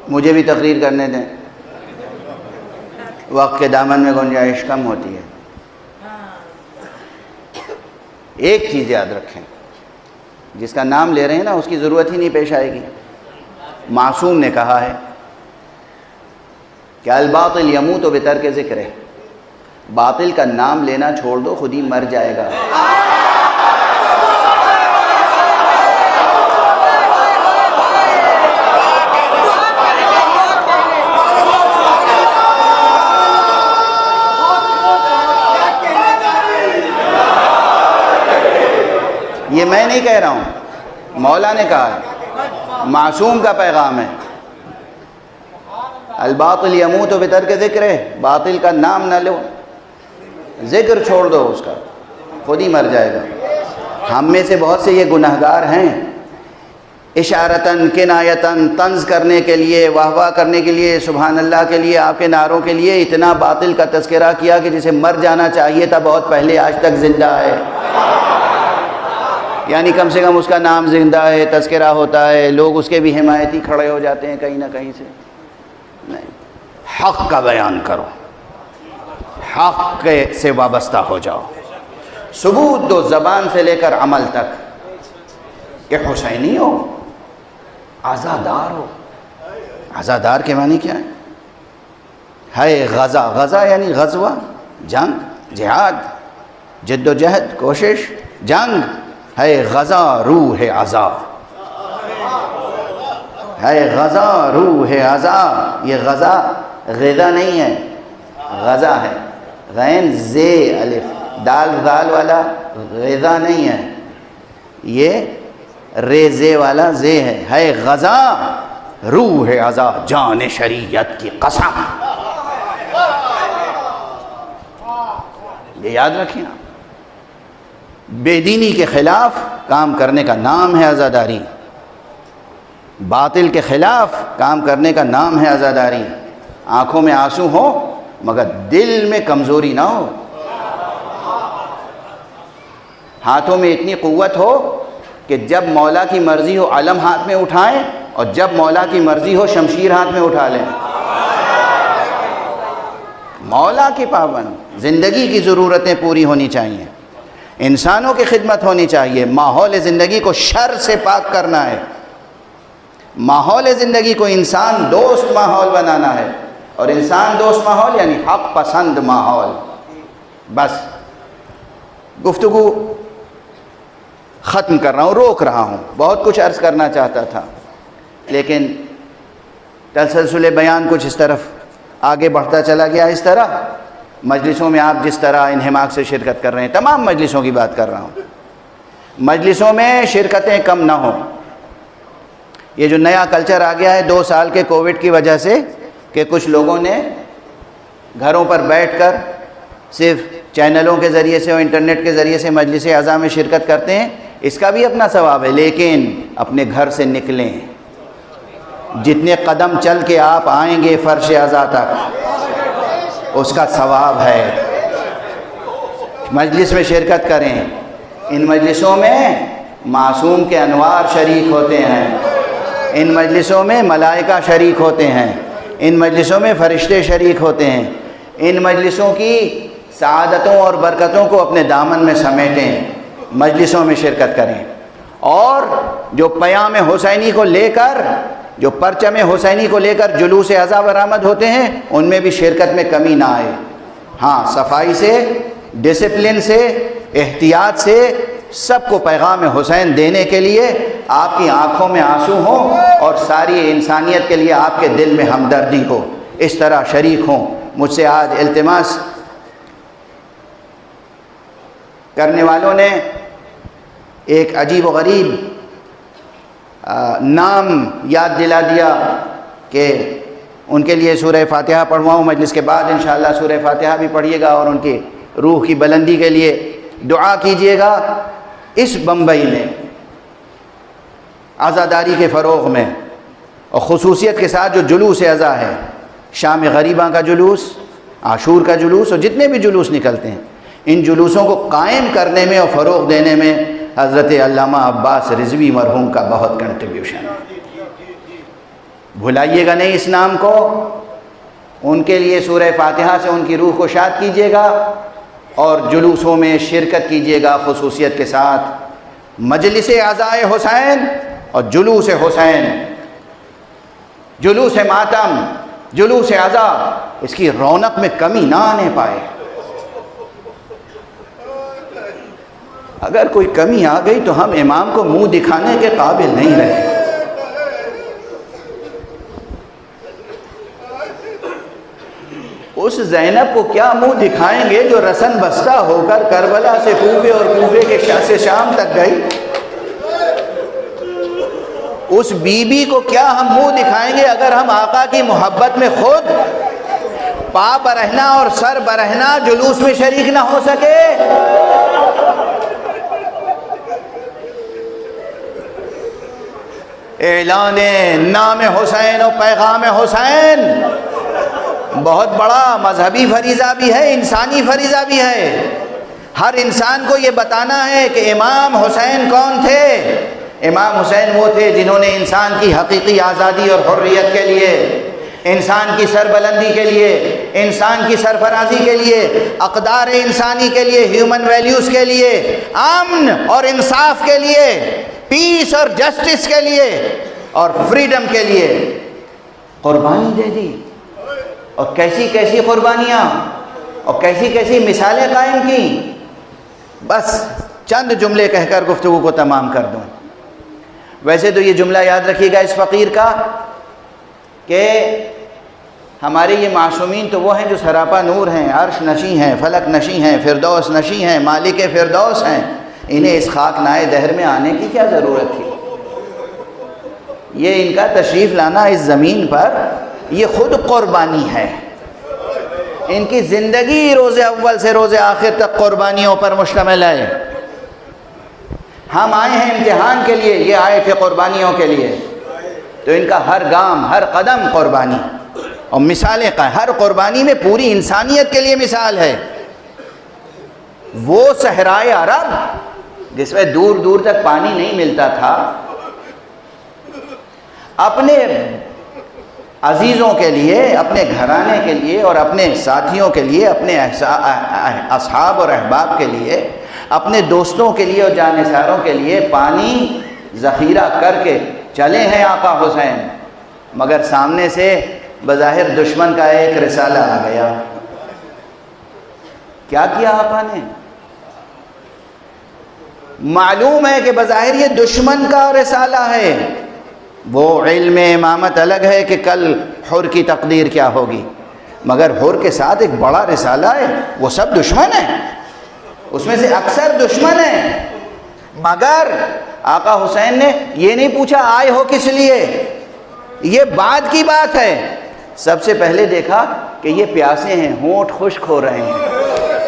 مجھے بھی تقریر کرنے دیں، وقت کے دامن میں گنجائش کم ہوتی ہے۔ ایک چیز یاد رکھیں، جس کا نام لے رہے ہیں نا اس کی ضرورت ہی نہیں پیش آئے گی۔ معصوم نے کہا ہے کہ الباطل یموت بترک ذکر، باطل کا نام لینا چھوڑ دو خود ہی مر جائے گا۔ یہ میں نہیں کہہ رہا ہوں، مولا نے کہا ہے، معصوم کا پیغام ہے۔ الباطل یموت بترک ذکر، باطل کا نام نہ لو، ذکر چھوڑ دو اس کا، خود ہی مر جائے گا۔ ہم میں سے بہت سے یہ گناہگار ہیں، اشارتاً کنایتاً طنز کرنے کے لیے، واہ واہ کرنے کے لیے، سبحان اللہ کے لیے، آپ کے نعروں کے لیے اتنا باطل کا تذکرہ کیا کہ جسے مر جانا چاہیے تھا بہت پہلے، آج تک زندہ ہے۔ یعنی کم سے کم اس کا نام زندہ ہے، تذکرہ ہوتا ہے، لوگ اس کے بھی حمایتی کھڑے ہو جاتے ہیں کہیں نہ کہیں سے۔ نہیں، حق کا بیان کرو، حق سے وابستہ ہو جاؤ، ثبوت دو زبان سے لے کر عمل تک کہ حسینی ہو، عزادار ہو۔ عزادار کے معنی کیا ہے غزہ، غزہ یعنی غزوہ، جنگ، جہاد، جد و جہد، کوشش، جنگ ہے غزہ روح عزا، ہے غزہ روح عزا۔ یہ غزہ غذا نہیں ہے، غزہ ہے، غین زے الف، دال ذال والا غذا نہیں ہے، یہ رے زے والا زے ہے غزہ روح عزا، جان شریعت کی قسم۔ یہ یاد رکھیں آپ، بے دینی کے خلاف کام کرنے کا نام ہے عزاداری، باطل کے خلاف کام کرنے کا نام ہے عزاداری۔ آنکھوں میں آنسو ہو مگر دل میں کمزوری نہ ہو، ہاتھوں میں اتنی قوت ہو کہ جب مولا کی مرضی ہو علم ہاتھ میں اٹھائیں اور جب مولا کی مرضی ہو شمشیر ہاتھ میں اٹھا لیں۔ مولا کی پابند، زندگی کی ضرورتیں پوری ہونی چاہیے، انسانوں کی خدمت ہونی چاہیے، ماحول زندگی کو شر سے پاک کرنا ہے، ماحول زندگی کو انسان دوست ماحول بنانا ہے، اور انسان دوست ماحول یعنی حق پسند ماحول۔ بس گفتگو ختم کر رہا ہوں، روک رہا ہوں، بہت کچھ عرض کرنا چاہتا تھا لیکن تسلسل بیان کچھ اس طرف آگے بڑھتا چلا گیا۔ اس طرح مجلسوں میں آپ جس طرح انہماک سے شرکت کر رہے ہیں، تمام مجلسوں کی بات کر رہا ہوں، مجلسوں میں شرکتیں کم نہ ہوں۔ یہ جو نیا کلچر آ گیا ہے 2 سال کے کووڈ کی وجہ سے کہ کچھ لوگوں نے گھروں پر بیٹھ کر صرف چینلوں کے ذریعے سے اور انٹرنیٹ کے ذریعے سے مجلس اعضاء میں شرکت کرتے ہیں، اس کا بھی اپنا ثواب ہے، لیکن اپنے گھر سے نکلیں، جتنے قدم چل کے آپ آئیں گے فرش اعضاء تک اس کا ثواب ہے۔ مجلس میں شرکت کریں، ان مجلسوں میں معصوم کے انوار شریک ہوتے ہیں، ان مجلسوں میں ملائکہ شریک ہوتے ہیں، ان مجلسوں میں فرشتے شریک ہوتے ہیں، ان مجلسوں کی سعادتوں اور برکتوں کو اپنے دامن میں سمیٹیں، مجلسوں میں شرکت کریں، اور جو پیام حسینی کو لے کر، جو پرچم حسینی کو لے کر جلوس اعضاء برآمد ہوتے ہیں ان میں بھی شرکت میں کمی نہ آئے۔ ہاں، صفائی سے، ڈسپلن سے، احتیاط سے سب کو پیغام حسین دینے کے لیے آپ کی آنکھوں میں آنسو ہوں اور ساری انسانیت کے لیے آپ کے دل میں ہمدردی ہو، اس طرح شریک ہوں۔ مجھ سے آج التماس کرنے والوں نے ایک عجیب و غریب نام یاد دلا دیا کہ ان کے لیے سورہ فاتحہ پڑھواؤں، مجلس کے بعد انشاءاللہ سورہ فاتحہ بھی پڑھیے گا اور ان کی روح کی بلندی کے لیے دعا کیجیے گا۔ اس بمبئی میں عزاداری کے فروغ میں اور خصوصیت کے ساتھ جو جلوس اعضاء ہے، شام غریباں کا جلوس، عاشور کا جلوس اور جتنے بھی جلوس نکلتے ہیں، ان جلوسوں کو قائم کرنے میں اور فروغ دینے میں حضرت علامہ عباس رضوی مرحوم کا بہت کنٹریبیوشن ہے۔ بھلائیے گا نہیں اس نام کو، ان کے لیے سورہ فاتحہ سے ان کی روح کو شاد کیجیے گا اور جلوسوں میں شرکت کیجیے گا خصوصیت کے ساتھ۔ مجلس اعضاء حسین اور جلوس حسین، جلوس ماتم، جلوس اعضاء، اس کی رونق میں کمی نہ آنے پائے۔ اگر کوئی کمی آ گئی تو ہم امام کو منہ دکھانے کے قابل نہیں رہے۔ اس زینب کو کیا منہ دکھائیں گے جو رسن بستہ ہو کر کربلا سے کوفے اور کوفے کے سے شام تک گئی؟ اس بی بی کو کیا ہم منہ دکھائیں گے اگر ہم آقا کی محبت میں خود پا برہنا اور سر برہنا جلوس میں شریک نہ ہو سکے؟ اعلان نام حسین و پیغام حسین بہت بڑا مذہبی فریضہ بھی ہے، انسانی فریضہ بھی ہے۔ ہر انسان کو یہ بتانا ہے کہ امام حسین کون تھے۔ امام حسین وہ تھے جنہوں نے انسان کی حقیقی آزادی اور حریت کے لیے، انسان کی سربلندی کے لیے، انسان کی سرفرازی کے لیے، اقدار انسانی کے لیے، ہیومن ویلیوز کے لیے، امن اور انصاف کے لیے، پیس اور جسٹس کے لیے اور فریڈم کے لیے قربانی دے دی، اور کیسی کیسی قربانیاں اور کیسی کیسی مثالیں قائم کی۔ بس چند جملے کہہ کر گفتگو کو تمام کر دوں۔ ویسے تو یہ جملہ یاد رکھیے گا اس فقیر کا کہ ہمارے یہ معصومین تو وہ ہیں جو سراپا نور ہیں، عرش نشیں ہیں، فلک نشیں ہیں، فردوس نشیں ہیں، مالک فردوس ہیں، انہیں اس خاک نائے دہر میں آنے کی کیا ضرورت تھی؟ یہ ان کا تشریف لانا اس زمین پر یہ خود قربانی ہے۔ ان کی زندگی روز اول سے روز آخر تک قربانیوں پر مشتمل ہے۔ ہم آئے ہیں امتحان کے لیے، یہ آئے تھے قربانیوں کے لیے، تو ان کا ہر گام ہر قدم قربانی اور مثالیں ہر قربانی میں پوری انسانیت کے لیے مثال ہے۔ وہ صحرائے عرب جس میں دور دور تک پانی نہیں ملتا تھا، اپنے عزیزوں کے لیے، اپنے گھرانے کے لیے اور اپنے ساتھیوں کے لیے، اپنے اصحاب اور احباب کے لیے، اپنے دوستوں کے لیے اور جانثاروں کے لیے پانی ذخیرہ کر کے چلے ہیں آقا حسین، مگر سامنے سے بظاہر دشمن کا ایک رسالہ آ گیا۔ کیا کیا آقا نے؟ معلوم ہے کہ بظاہر یہ دشمن کا رسالہ ہے، وہ علم امامت الگ ہے کہ کل حر کی تقدیر کیا ہوگی، مگر حر کے ساتھ ایک بڑا رسالہ ہے، وہ سب دشمن ہیں، اس میں سے اکثر دشمن ہیں، مگر آقا حسین نے یہ نہیں پوچھا آئے ہو کس لیے، یہ بعد کی بات ہے۔ سب سے پہلے دیکھا کہ یہ پیاسے ہیں، ہونٹ خشک ہو رہے ہیں،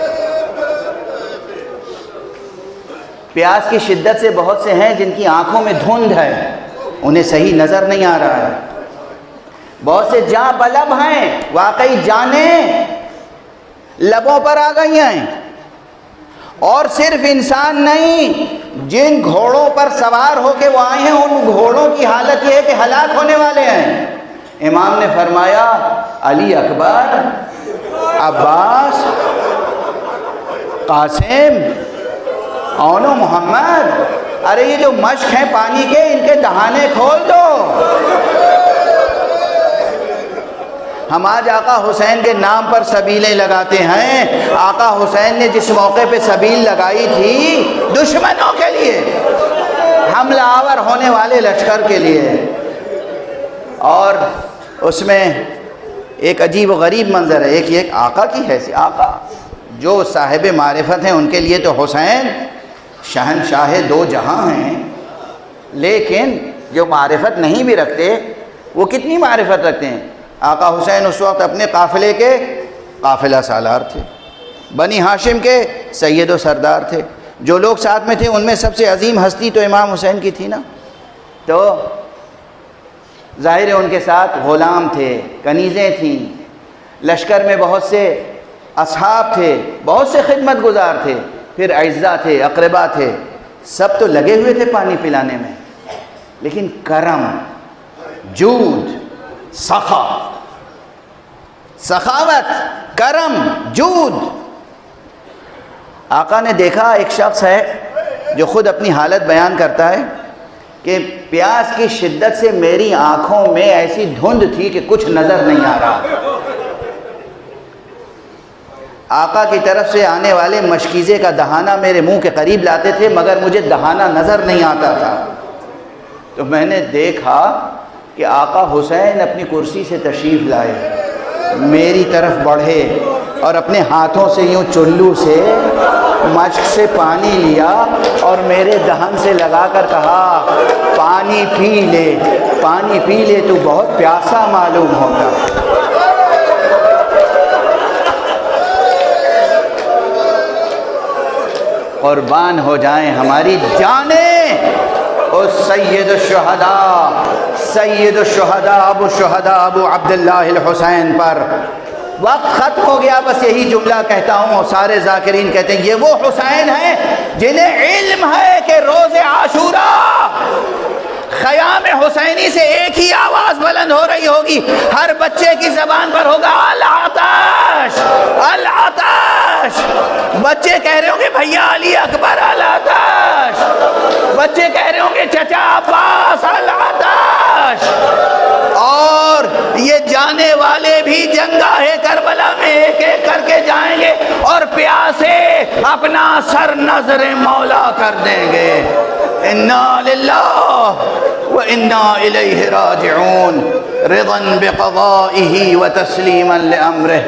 پیاس کی شدت سے بہت سے ہیں جن کی آنکھوں میں دھند ہے، انہیں صحیح نظر نہیں آ رہا ہے۔ بہت سے جاں بلب ہیں، واقعی جانیں لبوں پر آ گئی ہیں۔ اور صرف انسان نہیں، جن گھوڑوں پر سوار ہو کے وہ آئے ہیں ان گھوڑوں کی حالت یہ ہے کہ ہلاک ہونے والے ہیں۔ امام نے فرمایا علی اکبر، عباس، قاسم، اون و محمد، ارے یہ جو مشک ہیں پانی کے، ان کے دہانے کھول دو۔ ہم آج آقا حسین کے نام پر سبیلیں لگاتے ہیں۔ آقا حسین نے جس موقع پہ سبیل لگائی تھی دشمنوں کے لیے، حملہ آور ہونے والے لشکر کے لیے، اور اس میں ایک عجیب و غریب منظر ہے۔ ایک آقا کی حیثیت، آقا جو صاحب معرفت ہیں ان کے لیے تو حسین شہنشاہ دو جہاں ہیں، لیکن جو معرفت نہیں بھی رکھتے وہ کتنی معرفت رکھتے ہیں۔ آقا حسین اس وقت اپنے قافلے کے قافلہ سالار تھے، بنی ہاشم کے سید و سردار تھے۔ جو لوگ ساتھ میں تھے ان میں سب سے عظیم ہستی تو امام حسین کی تھی نا، تو ظاہر ہے ان کے ساتھ غلام تھے، کنیزیں تھیں، لشکر میں بہت سے اصحاب تھے، بہت سے خدمت گزار تھے، پھر اعزا تھے، اقربا تھے، سب تو لگے ہوئے تھے پانی پلانے میں، لیکن کرم، جود، سخاوت، کرم، جود۔ آقا نے دیکھا ایک شخص ہے جو خود اپنی حالت بیان کرتا ہے کہ پیاس کی شدت سے میری آنکھوں میں ایسی دھند تھی کہ کچھ نظر نہیں آ رہا۔ آقا کی طرف سے آنے والے مشکیزے کا دہانہ میرے منہ کے قریب لاتے تھے مگر مجھے دہانہ نظر نہیں آتا تھا۔ تو میں نے دیکھا کہ آقا حسین اپنی کرسی سے تشریف لائے، میری طرف بڑھے اور اپنے ہاتھوں سے یوں چلو سے مشک سے پانی لیا اور میرے دہن سے لگا کر کہا پانی پی لے، پانی پی لے، تو بہت پیاسا معلوم ہوگا۔ قربان ہو جائیں ہماری جانیں اس سید الشہداء ابو الشہداء ابو عبداللہ الحسین پر۔ وقت ختم ہو گیا، بس یہی جملہ کہتا ہوں اور سارے ذاکرین کہتے ہیں یہ وہ حسین ہیں جنہیں علم ہے کہ روز عاشوراء خیام حسینی سے ایک ہی آواز بلند ہو رہی ہوگی، ہر بچے کی زبان پر ہوگا العطش العطش۔ بچے کہہ رہے ہوں گے بھیا علی اکبر العطش، بچے کہہ رہے ہوں گے چچا عباس العطش، اور یہ جانے والے بھی جنگاہ کربلا میں ایک ایک کر کے جائیں گے اور پیاسے اپنا سر نظر مولا کر دیں گے۔ انا للہ وانا الیہ راجعون، رضا بقضائہ وتسلیما لامرہ۔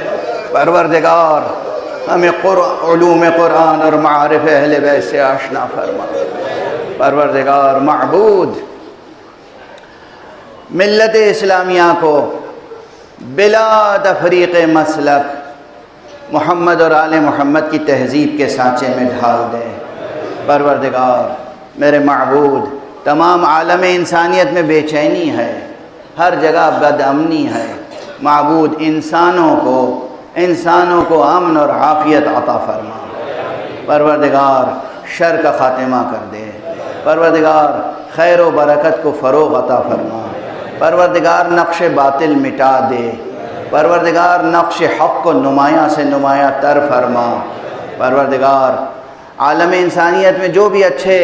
پروردگار ہمیں علوم قرآن اور معارف اہل بیت سے آشنا فرما۔ پروردگار معبود ملت اسلامیہ کو بلا تفریق مسلک محمد اور آل محمد کی تہذیب کے سانچے میں ڈھال دے۔ پروردگار میرے معبود، تمام عالم انسانیت میں بے چینی ہے، ہر جگہ بد امنی ہے، معبود انسانوں کو امن اور عافیت عطا فرما۔ پروردگار شر کا خاتمہ کر دے، پروردگار خیر و برکت کو فروغ عطا فرما، پروردگار نقش باطل مٹا دے، پروردگار نقش حق کو نمایاں سے نمایاں تر فرما۔ پروردگار عالم انسانیت میں جو بھی اچھے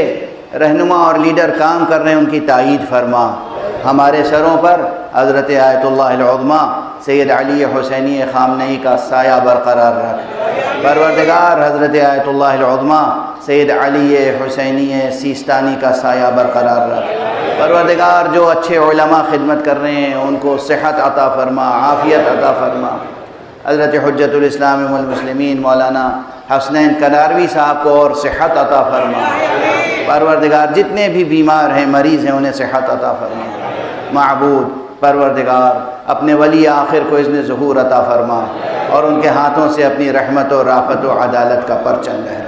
رہنما اور لیڈر کام کر رہے ہیں ان کی تائید فرما۔ ہمارے سروں پر حضرت آیت اللہ العظمیٰ سید علی حسینی خامنئی کا سایہ برقرار رکھ۔ پروردگار حضرت آیت اللہ العظمیٰ سید علی حسینی سیستانی کا سایہ برقرار رکھ۔ پروردگار جو اچھے علماء خدمت کر رہے ہیں ان کو صحت عطا فرما، عافیت عطا فرما۔ حضرت حجت الاسلام والمسلمین مولانا حسنین کناروی صاحب کو اور صحت عطا فرما۔ پروردگار جتنے بھی بیمار ہیں، مریض ہیں، انہیں صحت عطا فرما۔ معبود پروردگار اپنے ولی آخر کو اذن ظہور عطا فرما اور ان کے ہاتھوں سے اپنی رحمت و رافت و عدالت کا پرچم لہرا۔